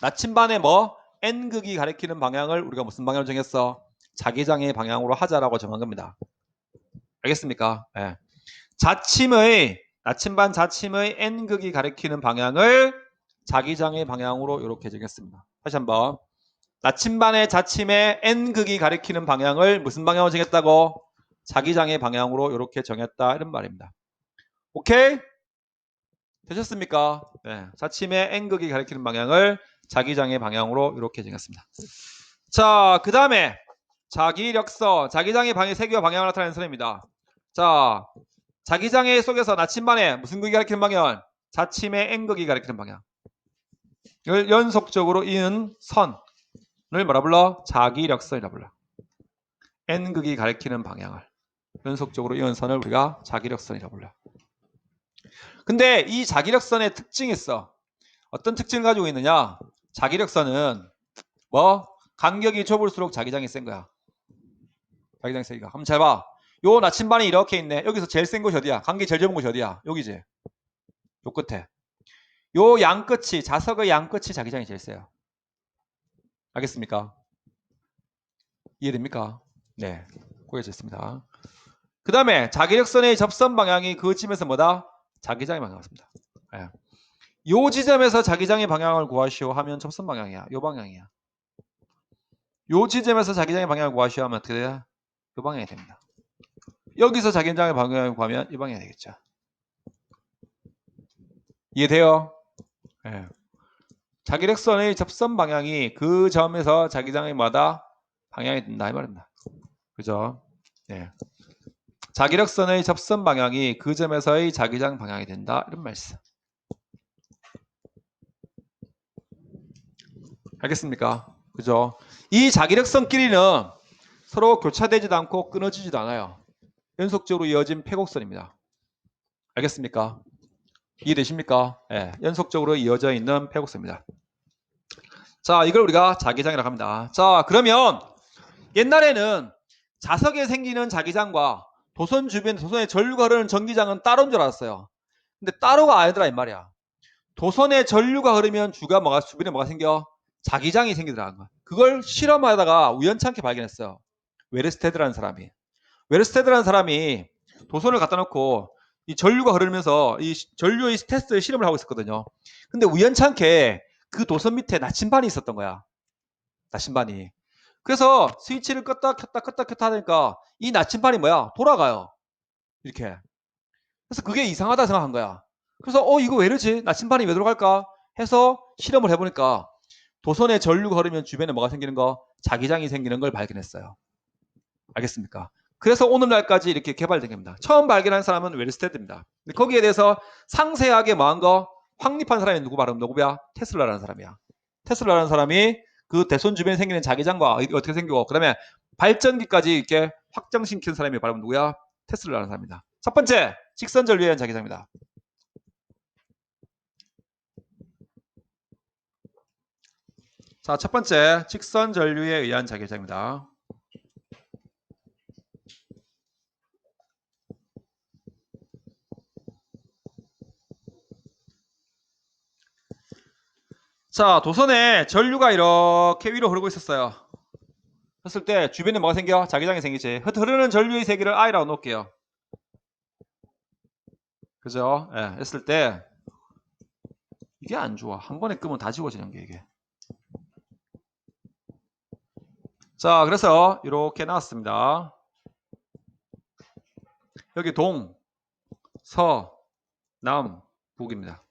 나침반의 뭐? N극이 가리키는 방향을 우리가 무슨 방향으로 정했어? 자기장의 방향으로 하자라고 정한 겁니다. 알겠습니까? 네. 나침반 자침의 N극이 가리키는 방향을 자기장의 방향으로 이렇게 정했습니다. 다시 한번. 나침반의 자침의 N극이 가리키는 방향을 무슨 방향으로 정했다고? 자기장의 방향으로 이렇게 정했다 이런 말입니다. 오케이? 되셨습니까? 네. 자침의 N극이 가리키는 방향을 자기장의 방향으로 이렇게 정했습니다. 자, 그 다음에 자기력서, 자기장의 방향, 세기와 방향을 나타내는 선입니다. 자, 자기장의 속에서 나침반의 무슨 극이 가리키는 방향? 자침의 N극이 가리키는 방향을 연속적으로 이은 선을 뭐라 불러? 자기력선이라 불러. N극이 가리키는 방향을 연속적으로 이은 선을 우리가 자기력선이라 불러. 근데 이 자기력선의 특징이 있어. 어떤 특징을 가지고 있느냐? 자기력선은 뭐? 간격이 좁을수록 자기장이 센 거야. 자기장이 세기가. 한번 잘 봐. 요 나침반이 이렇게 있네. 여기서 제일 센 곳이 어디야? 간격이 제일 좁은 곳이 어디야? 여기지. 요 끝에. 요 양끝이, 자석의 양끝이 자기장이 제일 세요. 알겠습니까? 이해됩니까? 네. 고해졌습니다. 그 다음에 자기력선의 접선 방향이 그쯤에서 뭐다? 자기장의 방향이었습니다. 네. 요 지점에서 자기장의 방향을 구하시오 하면 접선 방향이야. 요 방향이야. 요 지점에서 자기장의 방향을 구하시오 하면 어떻게 돼요? 요 방향이 됩니다. 여기서 자기장의 방향을 구하면 이 방향이 되겠죠. 이해돼요? 네. 자기력선의 접선 방향이 그 점에서 자기장의 뭐다? 방향이 된다 이 말입니다. 그죠? 네. 자기력선의 접선 방향이 그 점에서의 자기장 방향이 된다 이런 말씀. 알겠습니까? 그죠? 이 자기력선끼리는 서로 교차되지도 않고 끊어지지도 않아요. 연속적으로 이어진 패곡선입니다. 알겠습니까? 이해되십니까? 예, 연속적으로 이어져 있는 패곡선입니다. 자, 이걸 우리가 자기장이라고 합니다. 자, 그러면 옛날에는 자석에 생기는 자기장과 도선 주변, 도선의 전류가 흐르는 전기장은 따로인 줄 알았어요. 근데 따로가 아니더라 이 말이야. 도선의 전류가 흐르면 주변에 뭐가 생겨? 자기장이 생기더라. 그걸 실험하다가 우연찮게 발견했어요. 웨르스테드라는 사람이. 웨르스테드라는 사람이 도선을 갖다 놓고 이 전류가 흐르면서 이 전류의 테스트 실험을 하고 있었거든요. 근데 우연찮게 그 도선 밑에 나침반이 있었던 거야. 나침반이. 그래서 스위치를 껐다 하니까 이 나침반이 뭐야? 돌아가요. 이렇게. 그래서 그게 이상하다 생각한 거야. 그래서 이거 왜 이러지? 나침반이 왜 돌아갈까? 해서 실험을 해보니까 도선에 전류가 흐르면 주변에 뭐가 생기는 거? 자기장이 생기는 걸 발견했어요. 알겠습니까? 그래서 오늘날까지 이렇게 개발된 겁니다. 처음 발견한 사람은 웨르스테드입니다. 거기에 대해서 상세하게 뭐한 거? 확립한 사람이 누구야? 테슬라라는 사람이야. 테슬라라는 사람이 그 대손 주변에 생기는 자기장과 어떻게 생기고 그다음에 발전기까지 이렇게 확장시킨 사람이 바로 누구야? 테슬라라는 사람입니다. 첫 번째, 직선 전류에 의한 자기장입니다. 자, 첫 번째, 직선 전류에 의한 자기장입니다. 자, 도선에 전류가 이렇게 위로 흐르고 있었어요. 했을 때 주변에 뭐가 생겨? 자기장이 생기지. 흐르는 전류의 세기를 I라고 놓을게요. 그죠? 예, 했을 때 이게 안 좋아. 한 번에 끄면 다 지워지는 게 이게. 자, 그래서 이렇게 나왔습니다. 여기 동, 서, 남, 북입니다.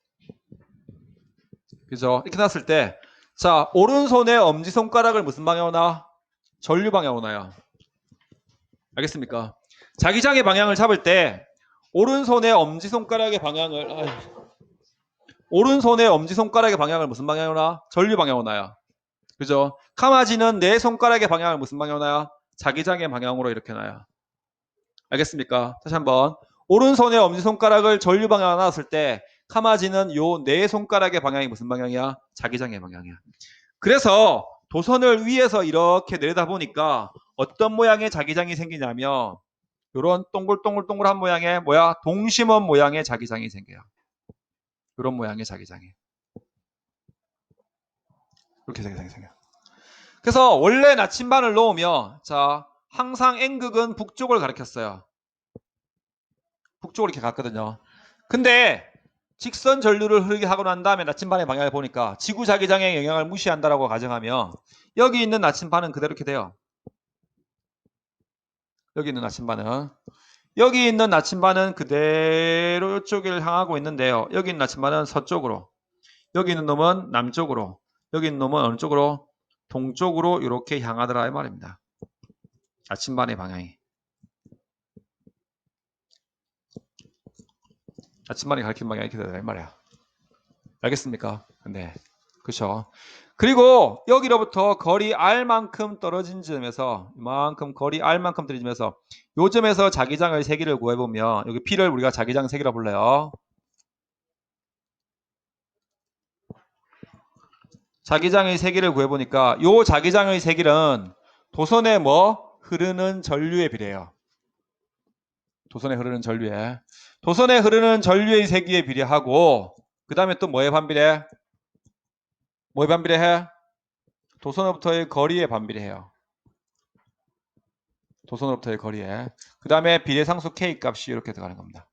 그죠? 이렇게 나왔을 때, 자, 오른손의 엄지손가락을 무슨 방향으로 놔? 전류 방향으로 놔요. 알겠습니까? 자기장의 방향을 잡을 때, 오른손의 엄지손가락의 방향을, 오른손의 엄지손가락의 방향을 무슨 방향으로 놔? 전류 방향으로 놔요. 그죠? 카마지는 내 손가락의 방향을 무슨 방향으로 놔요? 자기장의 방향으로 이렇게 놔요. 알겠습니까? 다시 한번. 오른손의 엄지손가락을 전류 방향으로 놨을 때 카마지는 요 네 손가락의 방향이 무슨 방향이야? 자기장의 방향이야. 그래서 도선을 위에서 이렇게 내려다 보니까 어떤 모양의 자기장이 생기냐면 요런 동글동글동글한 모양의 동심원 모양의 자기장이 생겨요. 요런 모양의 자기장이. 이렇게 자기장이 생겨요. 그래서 원래 나침반을 놓으면 자 항상 N극은 북쪽을 가리켰어요. 북쪽으로 이렇게 갔거든요. 근데 직선 전류를 흐르게 하고 난 다음에 나침반의 방향을 보니까 지구 자기장의 영향을 무시한다라고 가정하면 여기 있는 나침반은 그대로 이렇게 돼요. 여기 있는 나침반은. 여기 있는 나침반은 그대로 이쪽을 향하고 있는데요. 여기 있는 나침반은 서쪽으로. 여기 있는 놈은 남쪽으로. 여기 있는 놈은 어느 쪽으로? 동쪽으로 이렇게 향하더라 이 말입니다. 나침반의 방향이. 나침반이 가리키는 방향이 이렇게 되더라 이 말이야. 알겠습니까? 네. 그렇죠. 그리고 여기로부터 거리 r만큼 떨어진 점에서 이만큼 거리 r만큼 떨어지면서 요 점에서 자기장의 세기를 구해보면 여기 P를 우리가 자기장 세기라 불러요. 자기장의 세기를 구해보니까 요 자기장의 세기는 도선에 뭐? 흐르는 전류에 비례해요. 도선에 흐르는 전류에. 도선에 흐르는 전류의 세기에 비례하고 그 다음에 또 뭐에 반비례? 뭐에 반비례해? 도선으로부터의 거리에 반비례해요. 도선으로부터의 거리에. 그 다음에 비례상수 K 값이 이렇게 들어가는 겁니다.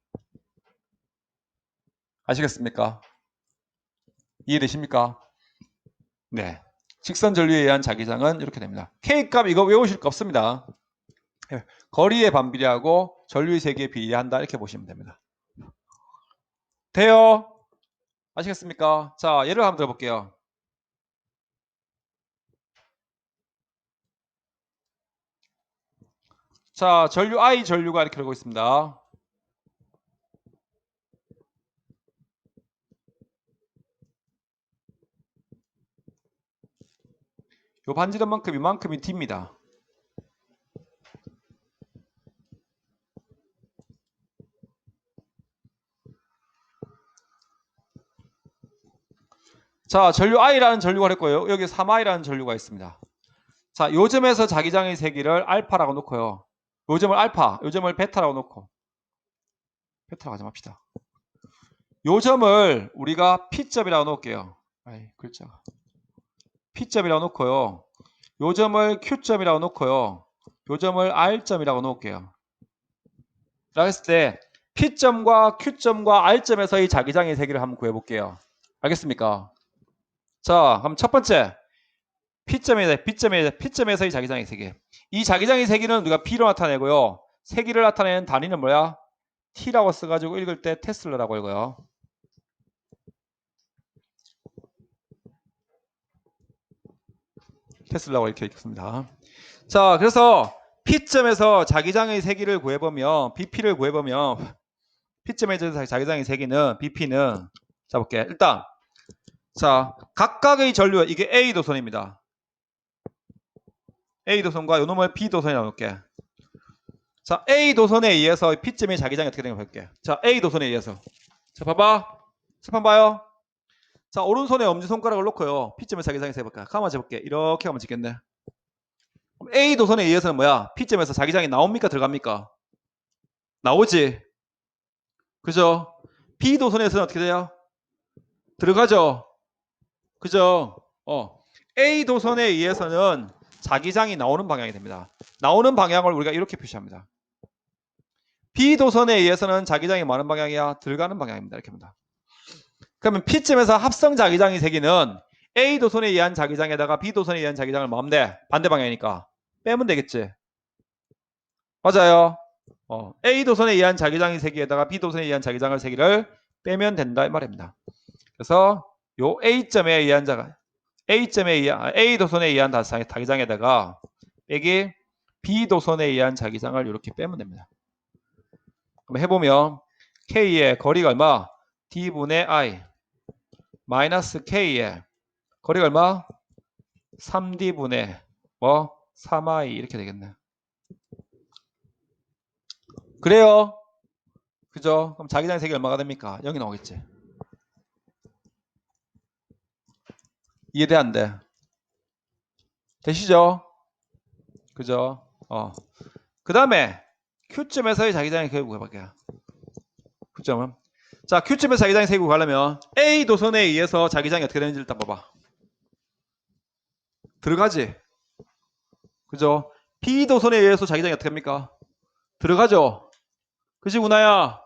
아시겠습니까? 이해되십니까? 네. 직선 전류에 의한 자기장은 이렇게 됩니다. K 값 이거 외우실 거 없습니다. 거리에 반비례하고 전류의 세기에 비례한다 이렇게 보시면 됩니다. 돼요? 아시겠습니까? 자, 예를 한번 들어볼게요. 자, 전류 I 전류가 이렇게 되고 있습니다. 요 반지름만큼 이만큼이 D입니다. 자, 전류 I라는 전류가 있고요. 여기 3I라는 전류가 있습니다. 자, 요 점에서 자기장의 세기를 알파라고 놓고요. 요 점을 알파, 요 점을 베타라고 놓고 베타라고 하지 맙시다. 요 점을 우리가 P점이라고 놓을게요. 아이, 글자가. P점이라고 놓고요. 요 점을 Q점이라고 놓고요. 요 점을 R점이라고 놓을게요. 라고 했을 때 P점과 Q점과 R점에서의 자기장의 세기를 한번 구해볼게요. 알겠습니까? 자, 그럼 첫 번째 P점에서의 자기장의 세기. 이 자기장의 세기는 우리가 P로 나타내고요. 세기를 나타내는 단위는 뭐야? T라고 써가지고 읽을 때 테슬라라고 읽어요. 테슬라고 이렇게 읽습니다. 자, 그래서 P점에서 자기장의 세기를 구해보면 BP를 구해보면 P점에서 자기장의 세기는 BP는 자 볼게. 일단 자 각각의 전류 이게 A 도선입니다. A 도선과 요 놈을 B 도선이라고 놓을게. 자 A 도선에 의해서 P점의 자기장이 어떻게 되는가 볼게. 자 A 도선에 의해서 자 봐봐. 칠판 봐요. 자 오른손에 엄지손가락을 놓고요. P점의 자기장이 세볼까. 가만 재볼게. 이렇게 하면 짓겠네. A 도선에 의해서는 뭐야? P점에서 자기장이 나옵니까? 들어갑니까? 나오지. 그죠? B 도선에서는 어떻게 돼요? 들어가죠. 그죠? A 도선에 의해서는 자기장이 나오는 방향이 됩니다. 나오는 방향을 우리가 이렇게 표시합니다. B 도선에 의해서는 자기장이 많은 방향이야? 들어가는 방향입니다. 이렇게 합니다. 그러면 P점에서 합성 자기장이 생기는 A 도선에 의한 자기장에다가 B 도선에 의한 자기장을 뭐하면 돼? 반대 방향이니까 빼면 되겠지. 맞아요. A 도선에 의한 자기장의 세기에다가 B 도선에 의한 자기장의 세기를 빼면 된다 이 말입니다. 그래서 요 A점에 의한 자가 A점에 의한 A 도선에 의한 자기장에다가 빼기 B 도선에 의한 자기장을 이렇게 빼면 됩니다. 그럼 해보면 K의 거리가 얼마? D분의 I 마이너스 K의 거리가 얼마? 3D분의 뭐 3I 이렇게 되겠네. 그래요. 그죠? 그럼 자기장의 세기 얼마가 됩니까? 0이 나오겠지. 이해돼 안 돼? 되시죠? 그죠? 그 다음에 Q점에서의 자기장의 세기 구해볼게요. Q점은 자 Q점에서 자기장의 세기 구하려면 A 도선에 의해서 자기장이 어떻게 되는지 일단 봐봐. 들어가지. 그죠? B 도선에 의해서 자기장이 어떻게 합니까? 들어가죠. 그지 운하야?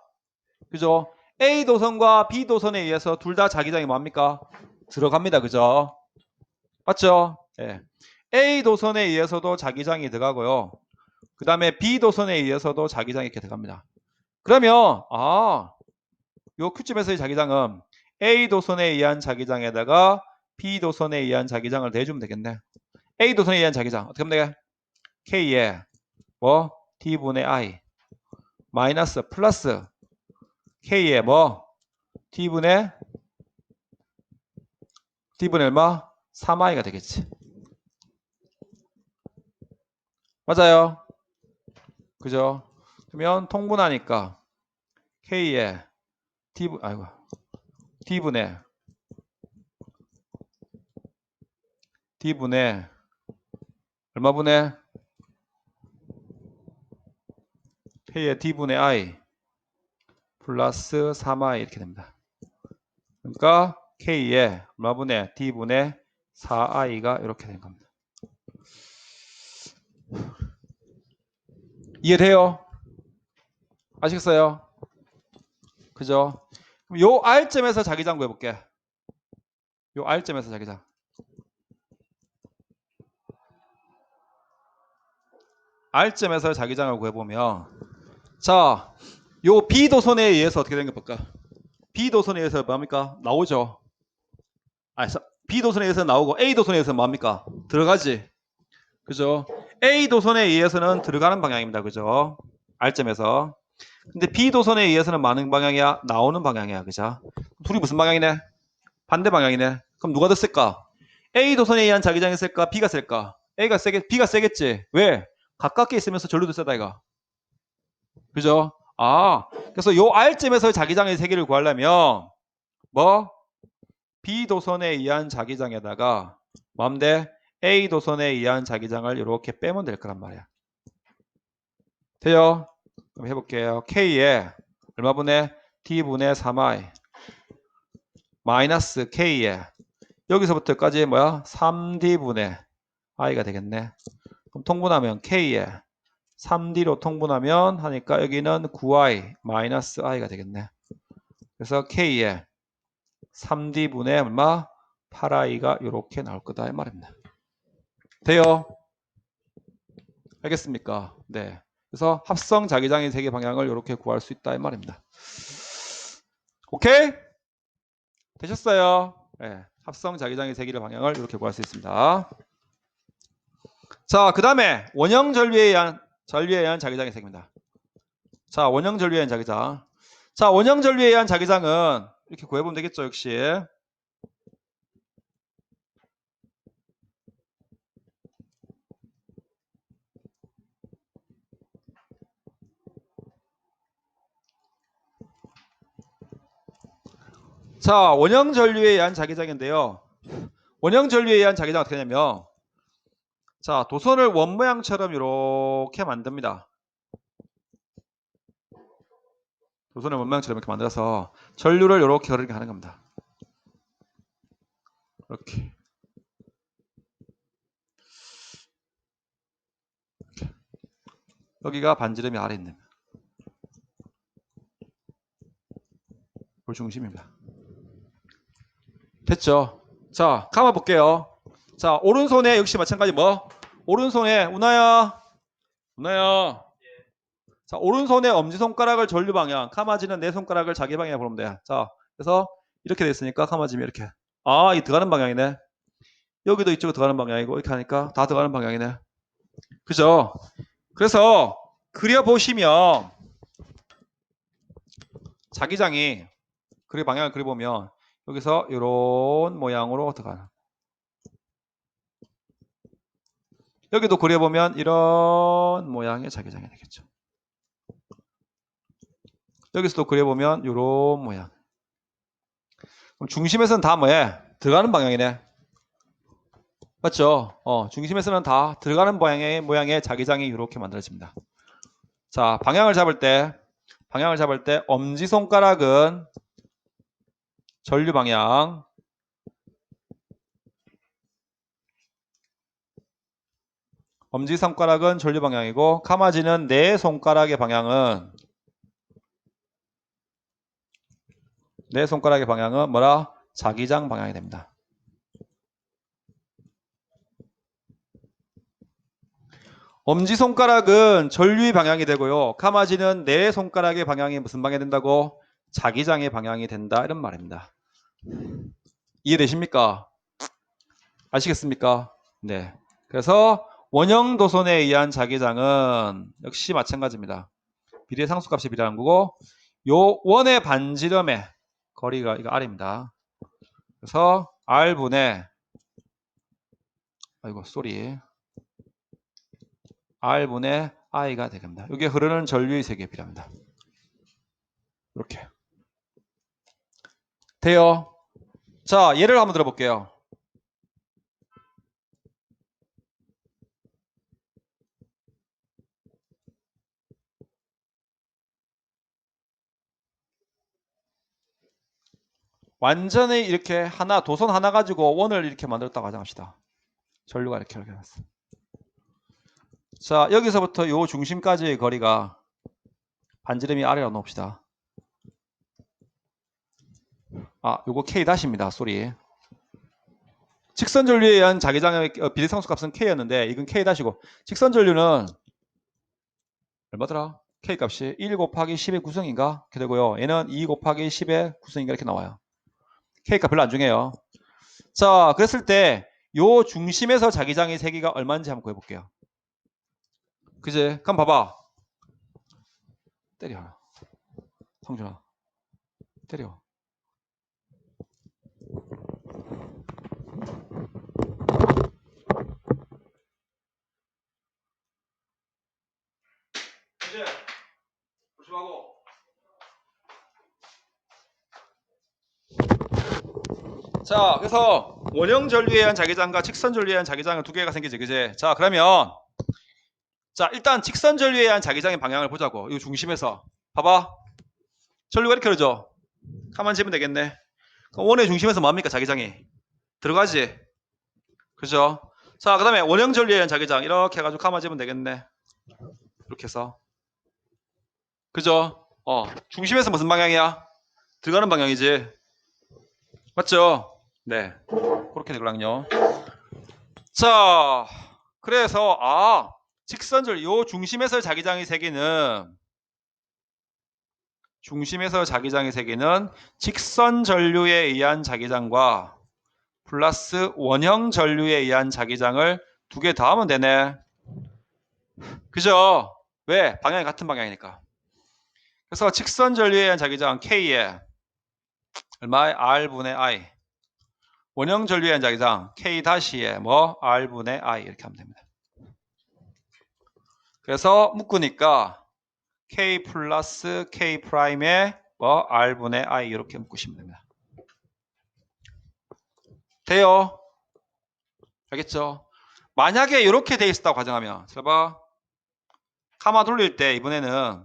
그죠? A 도선과 B 도선에 의해서 둘 다 자기장이 뭡니까? 들어갑니다. 그죠? 맞죠? 예. A 도선에 의해서도 자기장이 들어가고요. 그 다음에 B 도선에 의해서도 자기장이 이렇게 들어갑니다. 그러면 요 Q점에서의 자기장은 A 도선에 의한 자기장에다가 B 도선에 의한 자기장을 내주면 되겠네. A 도선에 의한 자기장 어떻게 하면 되게? K에 뭐 D분의 I 마이너스 플러스 K에 뭐 D분의 얼마? 3i가 되겠지. 맞아요. 그죠? 그러면 통분하니까 K에 D분의 얼마분의 K의 D분의 I 플러스 3i 이렇게 됩니다. 그러니까 K의 얼마분의 D분의 4i가 이렇게 된 겁니다. 이해돼요? 아시겠어요? 그죠? 그럼 요 R점에서 자기장 구해볼게. 요 R점에서 자기장. R점에서 자기장을 구해보면 자, 요 B도선에 의해서 어떻게 된 거 볼까? B도선에 의해서 뭡니까? 나오죠. B도선에 의해서 나오고 A도선에 의해서 뭡니까? 들어가지. 그죠? A도선에 의해서는 들어가는 방향입니다. 그죠? R점에서. 근데 B도선에 의해서는 많은 방향이야? 나오는 방향이야. 그죠? 둘이 무슨 방향이네? 반대 방향이네. 그럼 누가 더 쓸까? A도선에 의한 자기장이 쓸까? B가 쓸까? B가 세겠지. 왜? 가깝게 있으면서 전류도 세다 이거. 그죠? 그래서 요 R점에서 자기장의 세기를 구하려면 뭐? B도선에 의한 자기장에다가 맘대 A도선에 의한 자기장을 이렇게 빼면 될 거란 말이야. 돼요? 그럼 해볼게요. K에 얼마분의 D분의 3i 마이너스 K에 여기서부터까지 뭐야? 3D분의 i가 되겠네. 그럼 통분하면 K에 3D로 통분하면 하니까 여기는 9i 마이너스 i가 되겠네. 그래서 K에 3D분의 얼마? 8i가 이렇게 나올 거다 이 말입니다. 돼요? 알겠습니까? 네. 그래서 합성 자기장의 세계 방향을 이렇게 구할 수 있다 이 말입니다. 오케이? 되셨어요? 네. 합성 자기장의 세기의 방향을 이렇게 구할 수 있습니다. 자, 그 다음에 원형 전류에 의한 자기장의 세기입니다. 자, 원형 전류에 의한 자기장. 자, 원형 전류에 의한 자기장은 이렇게 구해보면 되겠죠, 역시. 자, 원형 전류에 의한 자기장인데요. 원형 전류에 의한 자기장 어떻게 하냐면 자, 도선을 원 모양처럼 이렇게 만듭니다. 도선을 원 모양처럼 이렇게 만들어서 전류를 이렇게 흐르게 하는 겁니다. 이렇게. 여기가 반지름이 아래 있는 볼 중심입니다. 됐죠? 자, 감아 볼게요. 자, 오른손에 역시 마찬가지 뭐? 오른손에 운하야. 자, 오른손에 엄지손가락을 전류 방향, 카마지는 내 손가락을 자기 방향에 보면 돼. 자, 그래서 이렇게 됐으니까 카마지면 이렇게. 이 들어가는 방향이네. 여기도 이쪽으로 들어가는 방향이고 이렇게 하니까 다 들어가는 방향이네. 그죠? 그래서 그려보시면 자기장이 방향을 그려보면 여기서 이런 모양으로 들어가는. 여기도 그려보면 이런 모양의 자기장이 되겠죠. 여기서도 그려보면 이런 모양. 그럼 중심에서는 다 뭐해? 들어가는 방향이네. 맞죠? 중심에서는 다 들어가는 모양의 자기장이 이렇게 만들어집니다. 자, 방향을 잡을 때 엄지손가락은 전류 방향, 엄지손가락은 전류 방향이고 카마지는 내 손가락의 방향은 뭐라? 자기장 방향이 됩니다. 엄지손가락은 전류의 방향이 되고요. 가마지는 내 손가락의 방향이 무슨 방향이 된다고? 자기장의 방향이 된다. 이런 말입니다. 이해되십니까? 아시겠습니까? 네. 그래서 원형 도선에 의한 자기장은 역시 마찬가지입니다. 비례 상수값이 비례하는 거고 요 원의 반지름의 거리가 이거 R입니다. 그래서 R분의 아이고 쏘리 R분의 I가 되겠습니다. 이게 흐르는 전류의 세기에 필요합니다. 이렇게 돼요. 자, 예를 한번 들어볼게요. 완전히 이렇게 하나 도선 하나 가지고 원을 이렇게 만들었다고 가정합시다. 전류가 이렇게 났어. 자, 여기서부터 요 중심까지의 거리가 반지름이 R이라고 놓읍시다. 아, 요거 K-입니다. 쏘리. 직선 전류에 의한 자기장의 비례상수 값은 K였는데 이건 K-고 직선 전류는 얼마더라? K 값이 1 곱하기 10의 구성인가? 이렇게 되고요. 얘는 2 곱하기 10의 구성인가 이렇게 나와요. K 값 별로 안 중요해요. 자, 그랬을 때 요 중심에서 자기장의 세기가 얼마인지 한번 구해볼게요. 그지? 그럼 봐봐. 때려. 성준아. 때려. 그지? 조심하고. 자, 그래서 원형 전류에 의한 자기장과 직선 전류에 의한 자기장을 두 개가 생기지, 그지? 자, 그러면 자, 일단 직선 전류에 의한 자기장의 방향을 보자고. 이 중심에서 봐봐. 전류가 이렇게 흐르죠. 가만 재면 되겠네. 그럼 원의 중심에서 뭐합니까? 자기장이 들어가지. 그죠? 자, 그 다음에 원형 전류에 의한 자기장 이렇게 해가지고 가만 재면 되겠네. 이렇게 해서 그죠? 중심에서 무슨 방향이야? 들어가는 방향이지. 맞죠? 네. 그렇게 되거든요. 자, 그래서 직선절 요 중심에서 자기장의 세기는 직선 전류에 의한 자기장과 플러스 원형 전류에 의한 자기장을 두 개 더하면 되네. 그죠? 왜? 방향이 같은 방향이니까. 그래서 직선 전류에 의한 자기장 K에 얼마에 R분의 I. 원형 전류에 의한 자기장 K-에 R분의 I 이렇게 하면 됩니다. 그래서 묶으니까 K 플러스 K 프라임에 R분의 I 이렇게 묶으시면 됩니다. 돼요? 알겠죠? 만약에 이렇게 돼 있었다고 가정하면 봐 카마 돌릴 때 이번에는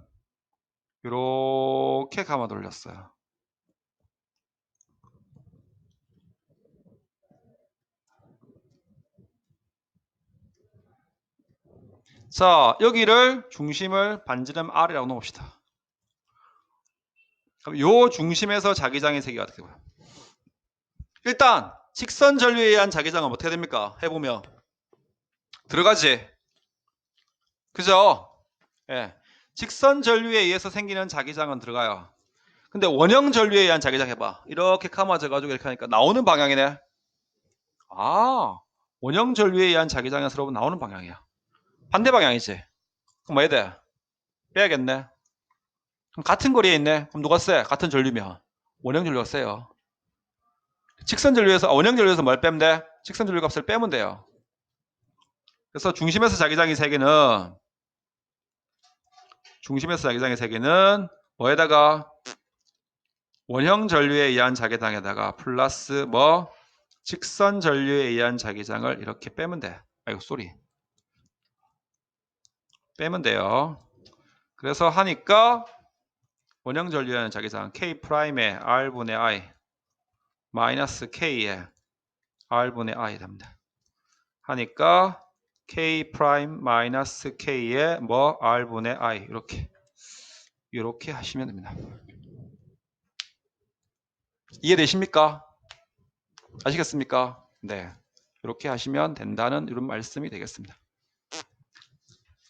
이렇게 카마 돌렸어요. 자, 여기를 중심을 반지름 R이라고 놓읍시다. 그럼 요 중심에서 자기장의 세기가 어떻게 돼요? 일단 직선 전류에 의한 자기장은 어떻게 됩니까? 해보면 들어가지. 그죠? 예. 직선 전류에 의해서 생기는 자기장은 들어가요. 근데 원형 전류에 의한 자기장 해봐. 이렇게 감아져가지고 이렇게 하니까 나오는 방향이네. 원형 전류에 의한 자기장에서 여러분 나오는 방향이야. 반대 방향이지. 그럼 뭐 해야 돼? 빼야겠네. 그럼 같은 거리에 있네. 그럼 누가 세? 같은 전류면 원형 전류가 세요. 직선 전류에서 원형 전류에서 뭘 빼면 돼? 직선 전류 값을 빼면 돼요. 그래서 중심에서 자기장의 세기는 뭐에다가 원형 전류에 의한 자기장에다가 플러스 직선 전류에 의한 자기장을 이렇게 빼면 돼. 아이고 쏘리. 빼면 돼요. 그래서 하니까 원형 전류에 의한 자기장 K'에 R분의 I 마이너스 K에 R분의 I 됩니다. 하니까 K 프라임 마이너스 K에 R분의 I 이렇게 하시면 됩니다. 이해되십니까? 아시겠습니까? 네. 이렇게 하시면 된다는 이런 말씀이 되겠습니다.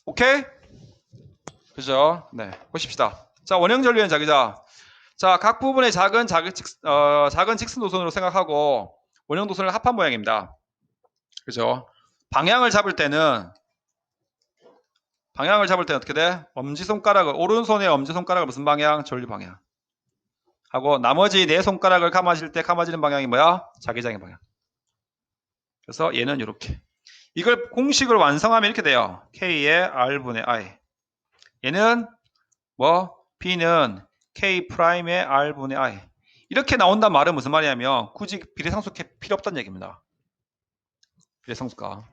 오케이? 그죠? 네. 보십시다. 자, 원형 전류의 자기장. 자, 각 부분의 작은 직선 도선으로 생각하고 원형 도선을 합한 모양입니다. 그죠? 방향을 잡을 때는 어떻게 돼? 엄지손가락을, 오른손의 엄지손가락을 무슨 방향? 전류 방향. 하고 나머지 네 손가락을 감아질 때 감아지는 방향이 뭐야? 자기장의 방향. 그래서 얘는 이렇게. 이걸 공식을 완성하면 이렇게 돼요. K의 R분의 I. 얘는 뭐? B는 K 프라임의 R분의 I. 이렇게 나온단 말은 무슨 말이냐면 굳이 비례상수 필요 없다는 얘기입니다. 비례상수가.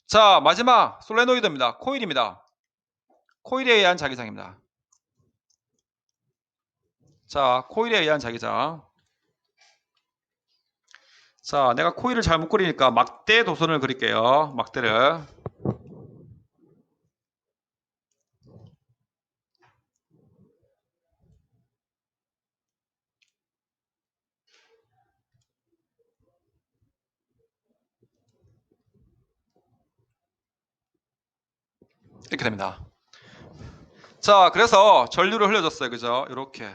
자, 마지막 솔레노이드입니다. 코일입니다. 코일에 의한 자기장입니다. 자, 코일에 의한 자기장. 자, 내가 코일을 잘 못 그리니까 막대 도선을 그릴게요. 막대를. 이렇게 됩니다. 자, 그래서 전류를 흘려줬어요. 그죠? 이렇게.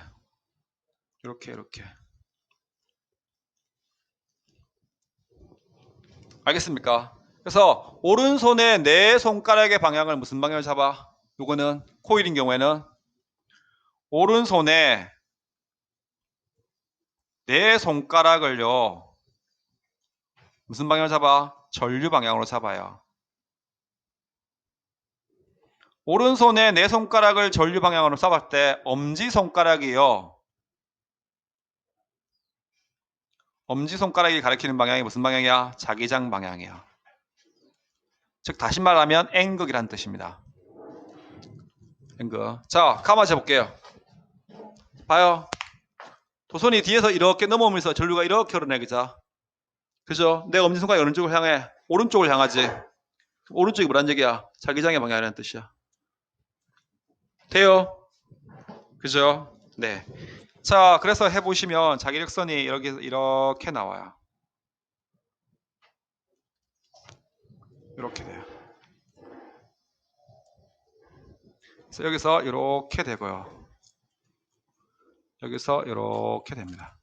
알겠습니까? 그래서 오른손의 네 손가락의 방향을 무슨 방향을 잡아? 요거는 코일인 경우에는 오른손에 네 손가락을요. 무슨 방향을 잡아? 전류 방향으로 잡아요. 오른손에 네 손가락을 전류 방향으로 잡을 때 엄지손가락이요. 엄지손가락이 가리키는 방향이 무슨 방향이야? 자기장 방향이야. 즉 다시 말하면 N극이라는 뜻입니다. N극. 자, 가만 재볼게요. 봐요. 도선이 뒤에서 이렇게 넘어오면서 전류가 이렇게 흐르네, 그죠? 그죠? 내 엄지손가락이 어느 쪽을 향해? 오른쪽을 향하지. 오른쪽이 뭐란 얘기야? 자기장의 방향이라는 뜻이야. 돼요? 그죠? 네. 자, 그래서 해보시면 자기력선이 이렇게 나와요. 이렇게 돼요. 그래서 여기서 이렇게 되고요. 여기서 이렇게 됩니다.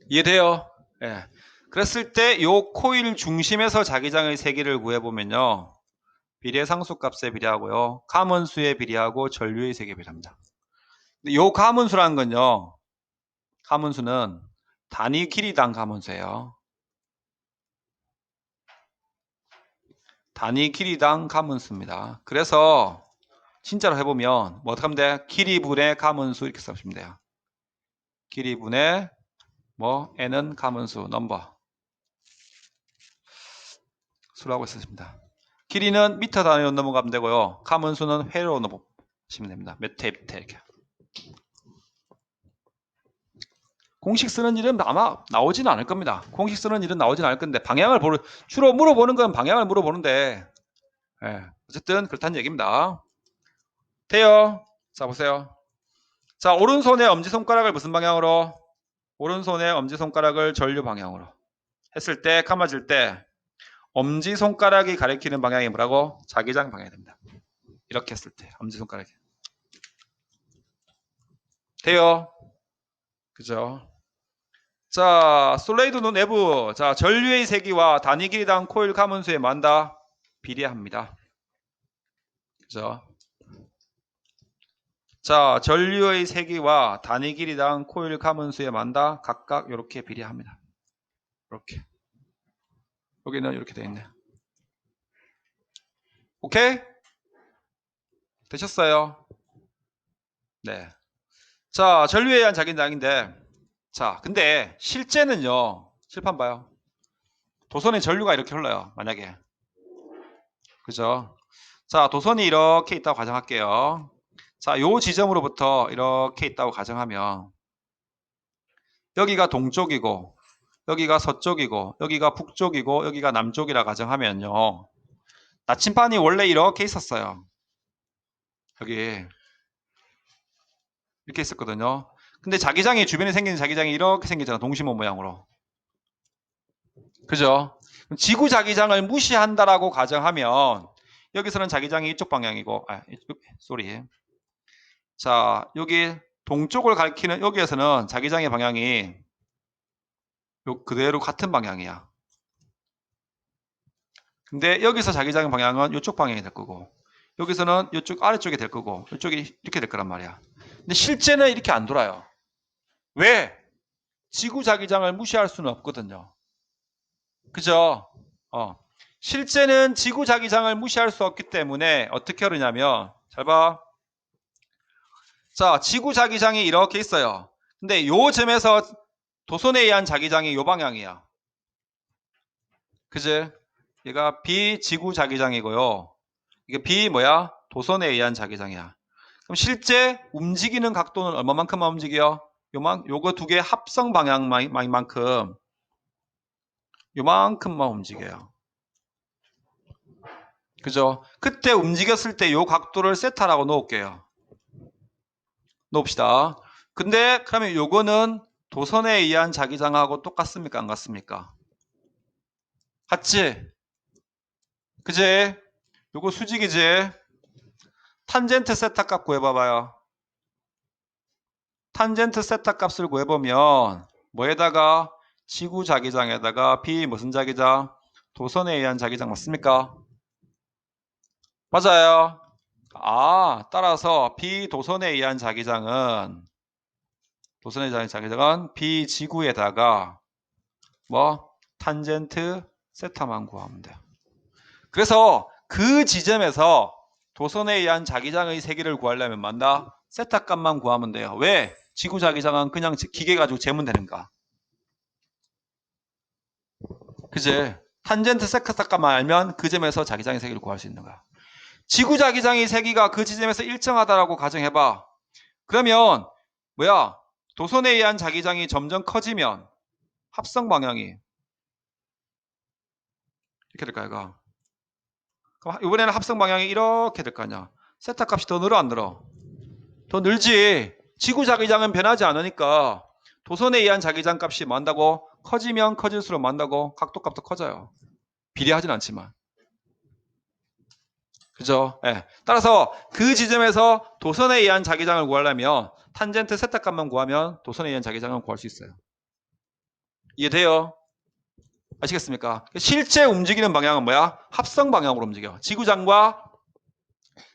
이해돼요? 예. 네. 그랬을 때 이 코일 중심에서 자기장의 세기를 구해보면요. 비례 상수값에 비례하고요. 가문수에 비례하고 전류의 세기에 비례합니다. 이 가문수라는 건요. 가문수는 단위 길이당 가문수예요. 단위 길이당 가문수입니다. 그래서 진짜로 해보면 뭐 어떻게 하면 돼? 길이분의 가문수 이렇게 써주시면 돼요. 길이분의 뭐 n은 가문수 넘버 수라고 쓰십니다. 길이는 미터 단위로 넘어가면 되고요. 가문수는 회로 넘어가시면 됩니다. 몇 회, 몇 회 이렇게. 공식 쓰는 일은 아마 나오지는 않을 겁니다. 공식 쓰는 일은 나오지는 않을 건데 주로 물어보는 건 방향을 물어보는데 예, 어쨌든 그렇다는 얘기입니다. 돼요? 자 보세요. 자 오른손의 엄지손가락을 무슨 방향으로? 오른손의 엄지손가락을 전류 방향으로 했을 때 감아질 때 엄지손가락이 가리키는 방향이 뭐라고? 자기장 방향이 됩니다. 이렇게 했을 때 엄지손가락이 돼요? 그죠? 자, 솔레이드 내부. 자, 전류의 세기와 단위 길이당 코일 가문수에 만다 비례합니다. 그죠? 자, 전류의 세기와 단위 길이당 코일 가문수에 만다 각각 이렇게 비례합니다. 이렇게. 여기는 이렇게 되어 있네. 오케이? 되셨어요? 네. 자, 전류에 의한 자기장인데 자, 근데 실제는요. 칠판 봐요. 도선에 전류가 이렇게 흘러요. 만약에. 그죠? 자, 도선이 이렇게 있다고 가정할게요. 자, 요 지점으로부터 이렇게 있다고 가정하면 여기가 동쪽이고 여기가 서쪽이고 여기가 북쪽이고 여기가 남쪽이라 가정하면요. 나침반이 원래 이렇게 있었어요. 여기 이렇게 있었거든요. 근데 자기장이 주변에 생기는 자기장이 이렇게 생기잖아. 동심원 모양으로. 그죠? 지구 자기장을 무시한다라고 가정하면 여기서는 자기장이 이쪽 방향이고, 쏘리. 자, 여기 동쪽을 가리키는 여기에서는 자기장의 방향이 그대로 같은 방향이야. 근데 여기서 자기장의 방향은 이쪽 방향이 될 거고, 여기서는 이쪽 아래쪽이 될 거고, 이쪽이 이렇게 될 거란 말이야. 근데 실제는 이렇게 안 돌아요. 왜? 지구 자기장을 무시할 수는 없거든요. 그죠? 실제는 지구 자기장을 무시할 수 없기 때문에 어떻게 하느냐면, 잘 봐. 자, 지구 자기장이 이렇게 있어요. 근데 요 점에서 도선에 의한 자기장이 요 방향이야. 그지? 얘가 비지구 자기장이고요. 이게 비 뭐야? 도선에 의한 자기장이야. 그럼 실제 움직이는 각도는 얼마만큼만 움직여? 요거 두 개 합성 방향만큼 요만큼만 움직여요. 그죠? 그때 움직였을 때 요 각도를 세타라고 놓을게요. 놓읍시다. 근데 그러면 요거는 도선에 의한 자기장하고 똑같습니까? 안 같습니까? 같지? 그지? 요거 수직이지? 탄젠트 세타 값 구해봐봐요. 탄젠트 세타 값을 구해보면 뭐에다가 지구 자기장에다가 비 무슨 자기장? 도선에 의한 자기장 맞습니까? 맞아요. 따라서 비도선에 의한 자기장은 도선에 의한 자기장은 비지구에다가 뭐 탄젠트 세타만 구하면 돼요. 그래서 그 지점에서 도선에 의한 자기장의 세기를 구하려면 만다 세타 값만 구하면 돼요. 왜? 지구 자기장은 그냥 기계 가지고 재면 되는가? 그제? 탄젠트 세타 값만 알면 그 점에서 자기장의 세기를 구할 수 있는 거야. 지구 자기장의 세기가 그 지점에서 일정하다라고 가정해봐. 그러면 뭐야? 도선에 의한 자기장이 점점 커지면 합성 방향이 이렇게 될까 이거? 그럼 이번에는 합성 방향이 이렇게 될 거 아니야? 세타 값이 더 늘어 안 늘어? 더 늘지. 지구 자기장은 변하지 않으니까 도선에 의한 자기장 값이 많다고 커지면 커질수록 많다고 각도 값도 커져요. 비례하진 않지만. 그죠? 예. 따라서 그 지점에서 도선에 의한 자기장을 구하려면 탄젠트 세타 값만 구하면 도선에 의한 자기장을 구할 수 있어요. 이해돼요? 아시겠습니까? 실제 움직이는 방향은 뭐야? 합성 방향으로 움직여.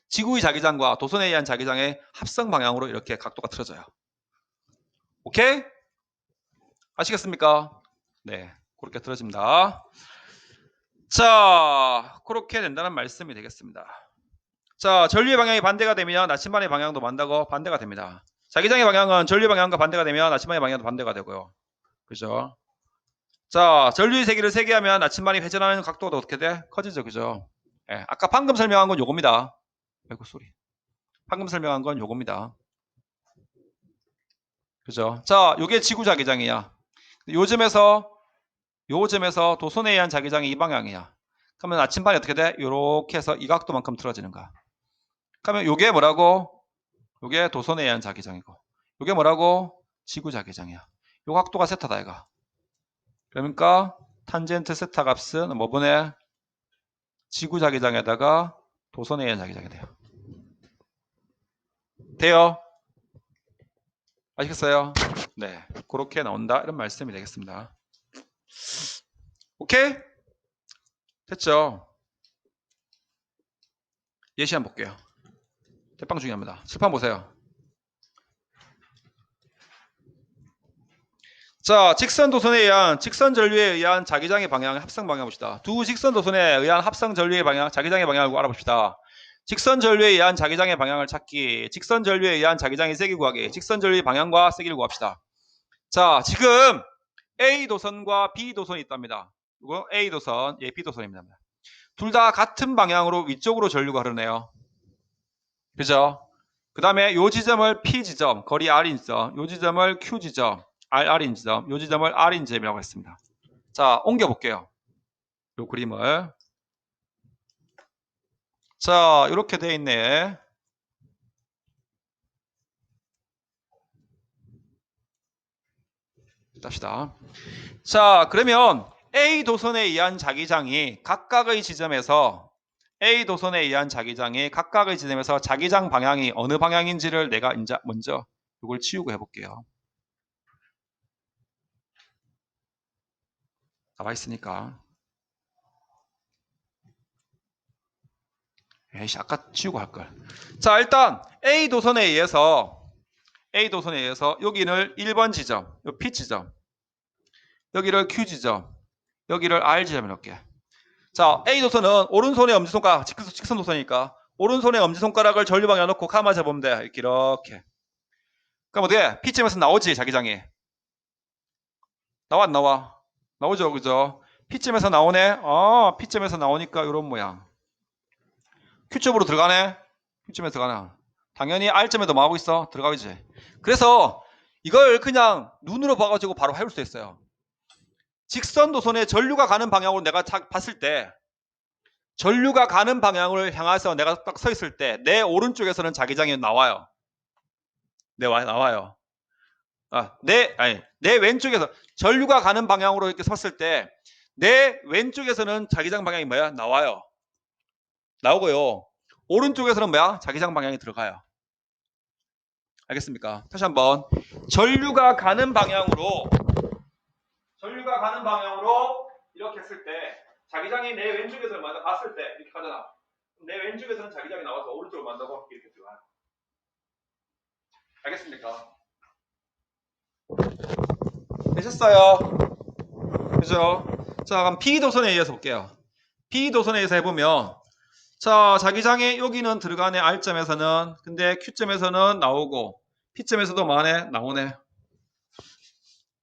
지구의 자기장과 도선에 의한 자기장의 합성 방향으로 이렇게 각도가 틀어져요. 오케이? 아시겠습니까? 네, 그렇게 틀어집니다. 자, 그렇게 된다는 말씀이 되겠습니다. 자, 전류의 방향이 반대가 되면 나침반의 방향도 반대가 됩니다. 자기장의 방향은 전류 방향과 반대가 되면 나침반의 방향도 반대가 되고요. 그죠? 자, 전류의 세기를 세게 하면 나침반이 회전하는 각도가 어떻게 돼? 커지죠. 그죠? 예, 아까 방금 설명한 건 요겁니다. 아이고, 소리. 방금 설명한 건 요겁니다. 그죠? 자, 요게 지구 자기장이야. 요점에서 도선에 의한 자기장이 이 방향이야. 그러면 나침반이 어떻게 돼? 요렇게 해서 이 각도만큼 틀어지는 거야. 그러면 요게 뭐라고? 요게 도선에 의한 자기장이고. 요게 뭐라고? 지구 자기장이야. 요 각도가 세타다 이거. 그러니까 탄젠트 세타 값은 뭐분의 지구 자기장에다가 도선에 의한 자기장이 돼요. 돼요? 아시겠어요? 네. 그렇게 나온다. 이런 말씀이 되겠습니다. 오케이? 됐죠? 예시 한번 볼게요. 대빵 중요합니다. 칠판 보세요. 자, 직선 도선에 의한 직선 전류에 의한 자기장의 방향, 합성 방향 봅시다. 두 직선 도선에 의한 합성 전류의 방향, 자기장의 방향을 알아봅시다. 직선 전류에 의한 자기장의 방향을 찾기, 직선 전류에 의한 자기장의 세기 구하기, 직선 전류의 방향과 세기를 구합시다. 자, 지금 A 도선과 B 도선이 있답니다. 이거 A 도선, B 도선입니다. 둘 다 같은 방향으로 위쪽으로 전류가 흐르네요. 그죠? 그 다음에 요 지점을 P 지점, 거리 R인 지점, 요 지점을 Q 지점, RR인 지점, 요 지점을 R인 지점이라고 했습니다. 자, 옮겨 볼게요. 요 그림을. 자, 이렇게 돼 있네. 답시다. 자, 그러면 A 도선에 의한 자기장이 각각의 지점에서 A 도선에 의한 자기장이 각각의 지점에서 자기장 방향이 어느 방향인지를 내가 이제 먼저 이걸 치우고 해볼게요. 나와 있으니까. 에이씨, 아까 치우고 할 걸. 자, 일단 A 도선에 의해서 여기를 1번 지점, 요 P 지점, 여기를 Q 지점, 여기를 R 지점 이렇게. 자, A 도선은 오른손의 엄지손가락, 직선 도선이니까 오른손의 엄지손가락을 전류 방향에 놓고 가마 잡으면 돼. 이렇게. 그럼 어떻게? P점에서 나오지, 자기장이. 나와, 안 나와? 나오죠, 그죠? P점에서 나오네? P점에서 나오니까 이런 모양. Q점으로 들어가네? Q점에 들어가네. 당연히 R점에도 뭐 하고 있어? 들어가겠지. 그래서 이걸 그냥 눈으로 봐가지고 바로 해올 수 있어요. 직선 도선에 전류가 가는 방향으로 내가 봤을 때 전류가 가는 방향을 향해서 내가 딱 서 있을 때 내 오른쪽에서는 자기장이 나와요. 나와요. 내 왼쪽에서 전류가 가는 방향으로 이렇게 섰을 때 내 왼쪽에서는 자기장 방향이 뭐야? 나와요. 나오고요. 오른쪽에서는 뭐야? 자기장 방향이 들어가요. 알겠습니까? 다시 한번 전류가 가는 방향으로 이렇게 했을 때 자기장이 내 왼쪽에서 먼저 봤을 때 이렇게 하잖아. 내 왼쪽에서는 자기장이 나와서 오른쪽으로 만나고 이렇게 들어가요. 알겠습니까? 되셨어요? 그죠? 자, 그럼 B도선에 의해서 볼게요. B도선에 의해서 해보면 자, 자기장에 여기는 들어가네. R점에서는. 근데 Q점에서는 나오고 P점에서도 뭐하네? 나오네.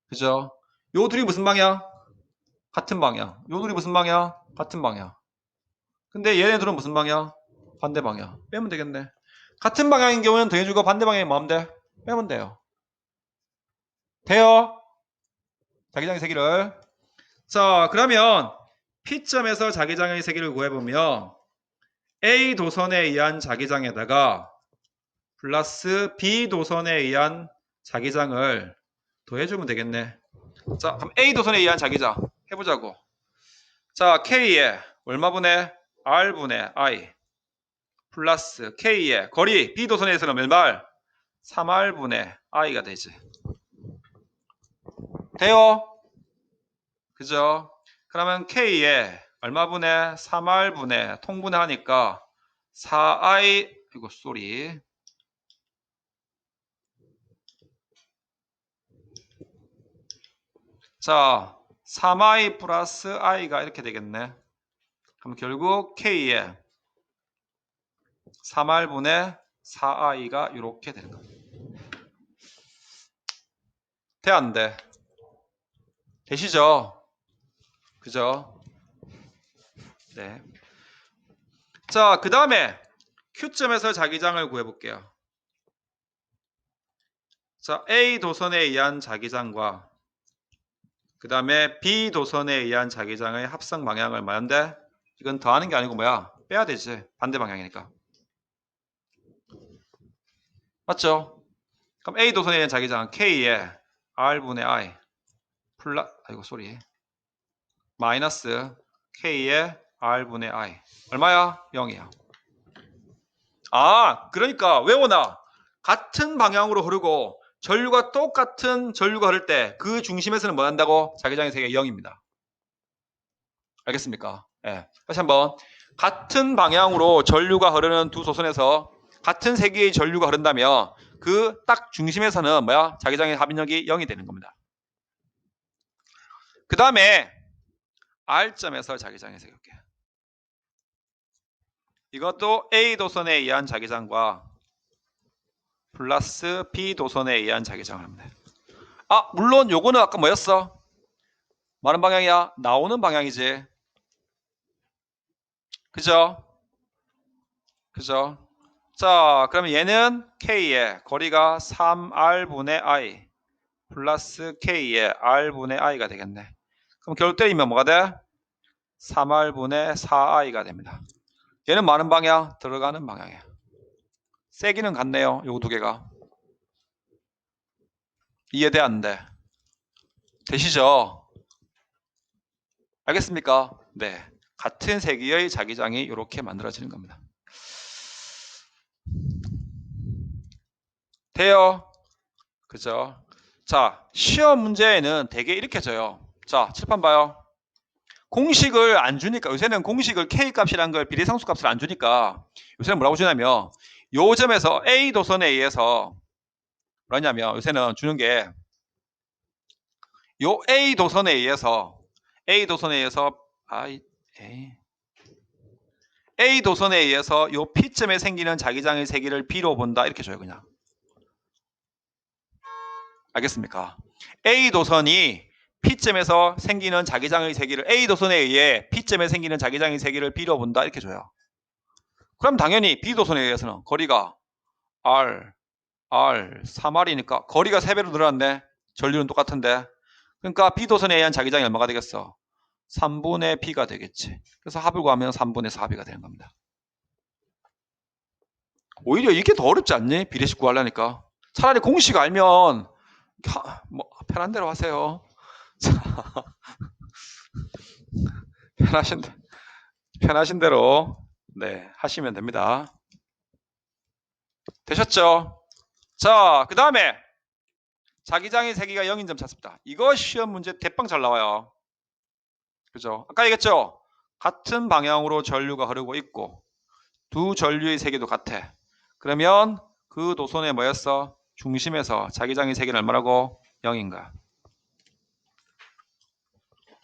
그죠? 요 둘이 무슨 방향? 같은 방향. 요 둘이 무슨 방향? 같은 방향. 근데 얘네들은 무슨 방향? 반대 방향. 빼면 되겠네. 같은 방향인 경우는 더해주고 반대 방향이 뭐하면 돼? 빼면 돼요. 돼요? 자기장의 세기를. 자, 그러면 P점에서 자기장의 세기를 구해보면 A 도선에 의한 자기장에다가 플러스 B 도선에 의한 자기장을 더해주면 되겠네. 자, 그럼 A 도선에 의한 자기장 해보자고. 자, K에 얼마분의 R분의 I 플러스 K의 거리 B 도선에서는 몇 말? 3R분의 I가 되지. 돼요? 그죠? 그러면 K에 얼마분의 3R분의 통분해 하니까 4I 이거 쏘리 자 3I 플러스 I가 이렇게 되겠네. 그럼 결국 K에 3R분의 4I가 이렇게 되는 겁니다. 돼? 안 돼? 되시죠? 그죠? 네. 자, 그 다음에 Q점에서 자기장을 구해볼게요. 자, A 도선에 의한 자기장과 그 다음에 B 도선에 의한 자기장의 합성 방향을 말하는데 이건 더하는 게 아니고 뭐야? 빼야 되지. 반대 방향이니까. 맞죠? 그럼 A 도선에 의한 자기장 K에 R분의 I 아이고 쏘리 마이너스 K에 R분의 I 얼마야? 0이야. 그러니까 외워놔. 같은 방향으로 흐르고 전류가 똑같은 전류가 흐를 때 그 중심에서는 뭐 한다고? 자기장의 세기가 0입니다. 알겠습니까? 예. 다시 한번 같은 방향으로 전류가 흐르는 두 소선에서 같은 세기의 전류가 흐른다면 그 딱 중심에서는 뭐야? 자기장의 합인력이 0이 되는 겁니다. 그 다음에 R점에서 자기장의 세기 볼게요. 이것도 A 도선에 의한 자기장과 플러스 B 도선에 의한 자기장을 합니다. 물론 요거는 아까 뭐였어? 많은 방향이야? 나오는 방향이지. 그죠? 그죠? 자, 그러면 얘는 K의 거리가 3R분의 I 플러스 K의 R분의 I가 되겠네. 그럼 결국 때리면 뭐가 돼? 3R분의 4I가 됩니다. 얘는 많은 방향, 들어가는 방향이에요. 세기는 같네요. 요 두 개가. 이해돼 안 돼? 되시죠? 알겠습니까? 네. 같은 세기의 자기장이 이렇게 만들어지는 겁니다. 돼요? 그죠? 자, 시험 문제에는 대개 이렇게 져요. 자, 칠판 봐요. 공식을 안 주니까, 요새는 공식을 K값이란 걸 비례상수값을 안 주니까 요새는 뭐라고 주냐면 요 점에서 A 도선에 의해서 뭐냐면 요새는 주는 게 요 A 도선에 의해서 A 도선에 의해서 요 P점에 생기는 자기장의 세기를 B로 본다 이렇게 줘요. 그냥. 알겠습니까? A 도선이 P점에서 생기는 자기장의 세기를 A 도선에 의해 P점에 생기는 자기장의 세기를 B로 본다 이렇게 줘요. 그럼 당연히 B 도선에 의해서는 거리가 R 3R이니까 거리가 3배로 늘어났네. 전류는 똑같은데. 그러니까 B 도선에 의한 자기장이 얼마가 되겠어? 3분의 B가 되겠지. 그래서 합을 구하면 3분의 4B가 되는 겁니다. 오히려 이게 더 어렵지 않니? 비례식 구하려니까. 차라리 공식 알면 뭐 편한 대로 하세요. 편하신 대로 네 하시면 됩니다. 되셨죠? 자, 그 다음에 자기장의 세기가 0인 점 찾습니다. 이거 시험 문제 대빵 잘 나와요. 그죠? 아까 얘기했죠? 같은 방향으로 전류가 흐르고 있고 두 전류의 세기도 같아. 그러면 그 도선에 뭐였어? 중심에서 자기장의 세기는 얼마라고? 0인 거야.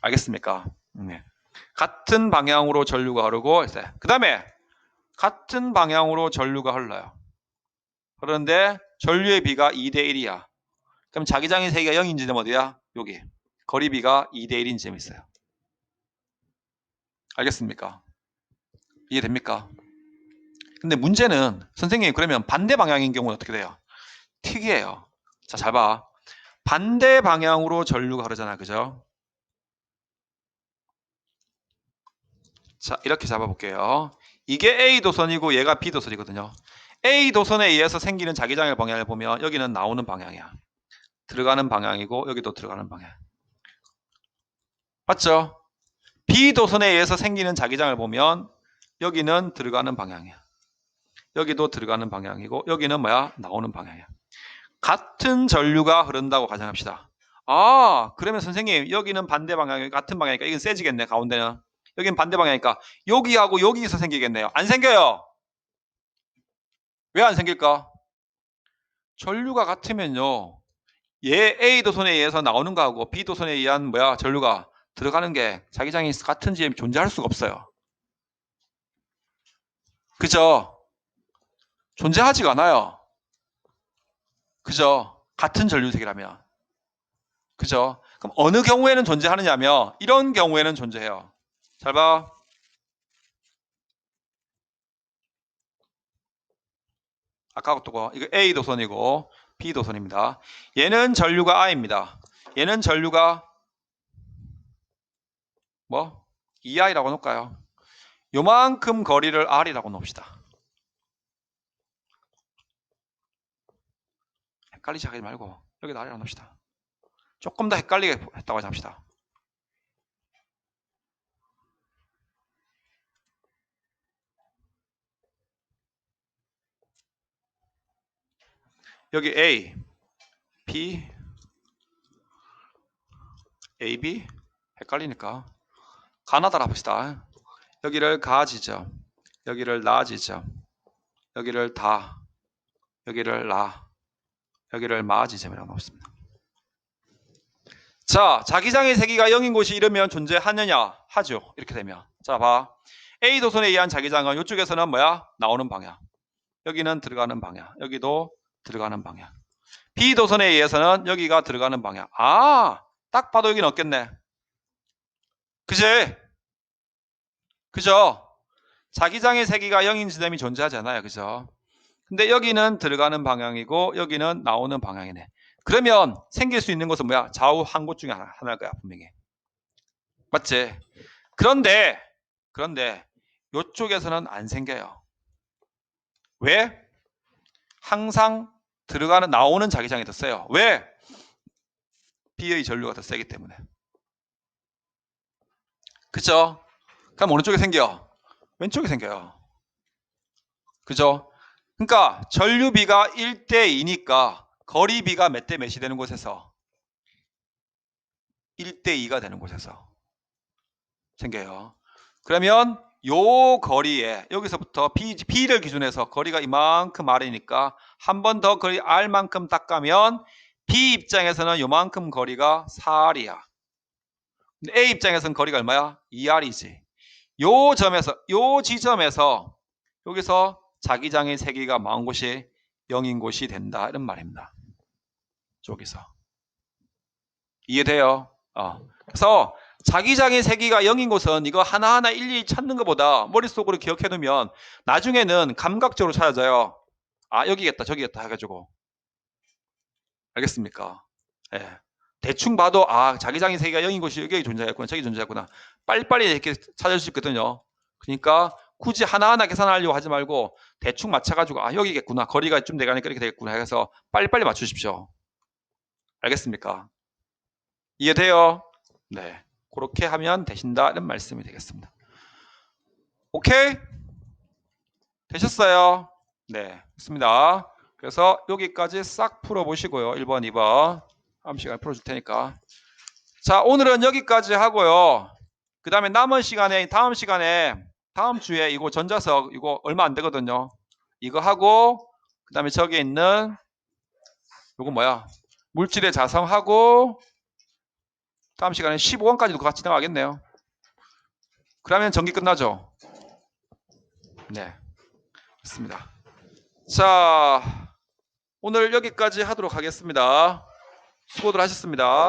알겠습니까? 네. 같은 방향으로 전류가 흐르고 있어요. 그 다음에 같은 방향으로 전류가 흘러요. 그런데 전류의 비가 2대1이야. 그럼 자기장의 세기가 0인 지점 어디야? 여기. 거리비가 2대1인 지점이 있어요. 알겠습니까? 이해됩니까? 근데 문제는 선생님이 그러면 반대 방향인 경우는 어떻게 돼요? 특이해요. 자, 잘 봐. 반대 방향으로 전류가 흐르잖아. 그죠? 자, 이렇게 잡아볼게요. 이게 A 도선이고 얘가 B 도선이거든요. A 도선에 의해서 생기는 자기장의 방향을 보면 여기는 나오는 방향이야. 들어가는 방향이고 여기도 들어가는 방향. 맞죠? B 도선에 의해서 생기는 자기장을 보면 여기는 들어가는 방향이야. 여기도 들어가는 방향이고 여기는 뭐야? 나오는 방향이야. 같은 전류가 흐른다고 가정합시다. 아, 그러면 선생님 여기는 반대 방향이 같은 방향이니까 이건 세지겠네. 가운데는. 여기는 반대 방향이니까 여기하고 여기서 생기겠네요. 안 생겨요. 왜 안 생길까? 전류가 같으면요. 얘 A 도선에 의해서 나오는 거하고 B 도선에 의한 뭐야? 전류가 들어가는 게 자기장이 같은 지점이 존재할 수가 없어요. 그죠? 존재하지가 않아요. 그죠? 같은 전류색이라면. 그죠? 그럼 어느 경우에는 존재하느냐면 이런 경우에는 존재해요. 잘 봐. 아까 것도 이거 A 도선이고 B 도선입니다. 얘는 전류가 I입니다. 얘는 전류가 뭐? 2I라고 놓을까요? 요만큼 거리를 R이라고 놓읍시다. 헷갈리지 하지 말고 여기다 R이라고 놓읍시다. 조금 더 헷갈리게 했다고 합시다. 여기 A, B, AB 헷갈리니까 가나다라 봅시다. 여기를 가 지점, 여기를 나 지점, 여기를 다, 여기를 라, 여기를 마 지점이라고 놓습니다. 자, 자기장의 세기가 0인 곳이 이러면 존재하느냐? 하죠. 이렇게 되면. 자, 봐. A 도선에 의한 자기장은 이쪽에서는 뭐야? 나오는 방향. 여기는 들어가는 방향. 여기도 들어가는 방향. B 도선에 의해서는 여기가 들어가는 방향. 아, 딱 봐도 여기는 없겠네. 그제? 그죠? 자기장의 세기가 0인 지점이 존재하지 않아요. 그죠? 근데 여기는 들어가는 방향이고 여기는 나오는 방향이네. 그러면 생길 수 있는 것은 뭐야? 좌우 한 곳 중에 하나일 거야. 분명히. 맞지? 그런데 이쪽에서는 안 생겨요. 왜? 항상 나오는 자기장이 더 세요. 왜? B의 전류가 더 세기 때문에. 그죠? 그럼 어느 쪽에 생겨? 왼쪽에 생겨요. 그죠? 그러니까 전류비가 1대 2니까 거리비가 몇 대 몇이 되는 곳에서 1대 2가 되는 곳에서 생겨요. 그러면 요 거리에 여기서부터 B를 기준해서 거리가 이만큼 R이니까 한 번 더 거리 R만큼 닦아면 B 입장에서는 요만큼 거리가 4R이야. 근데 A 입장에서는 거리가 얼마야? 2R이지. 요 점에서 요 지점에서 여기서 자기장의 세기가 많은 곳이 0인 곳이 된다 이런 말입니다. 저기서 이해돼요? 그래서 자기장의 세기가 0인 곳은 이거 하나하나 일일이 찾는 것보다 머릿속으로 기억해 두면 나중에는 감각적으로 찾아져요. 아 여기겠다 저기겠다 해가지고. 알겠습니까? 예. 대충 봐도 아 자기장의 세기가 0인 곳이 여기 존재했구나 저기 존재했구나 빨리빨리 이렇게 찾을 수 있거든요. 그러니까 굳이 하나하나 계산하려고 하지 말고 대충 맞춰가지고 아 여기겠구나 거리가 좀 돼가니까 이렇게 되겠구나 해서 빨리빨리 맞추십시오. 알겠습니까? 이해돼요? 네. 그렇게 하면 되신다 이런 말씀이 되겠습니다. 오케이? 되셨어요? 네. 좋습니다. 그래서 여기까지 싹 풀어보시고요. 1번, 2번. 다음 시간에 풀어줄 테니까. 자, 오늘은 여기까지 하고요. 그 다음에 남은 시간에, 다음 주에 이거 전자석, 이거 얼마 안 되거든요. 이거 하고, 그 다음에 저기 있는, 이거 뭐야? 물질의 자성하고, 다음 시간에 15권까지도 같이 나가겠네요. 그러면 전기 끝나죠? 네. 좋습니다. 자, 오늘 여기까지 하도록 하겠습니다. 수고들 하셨습니다.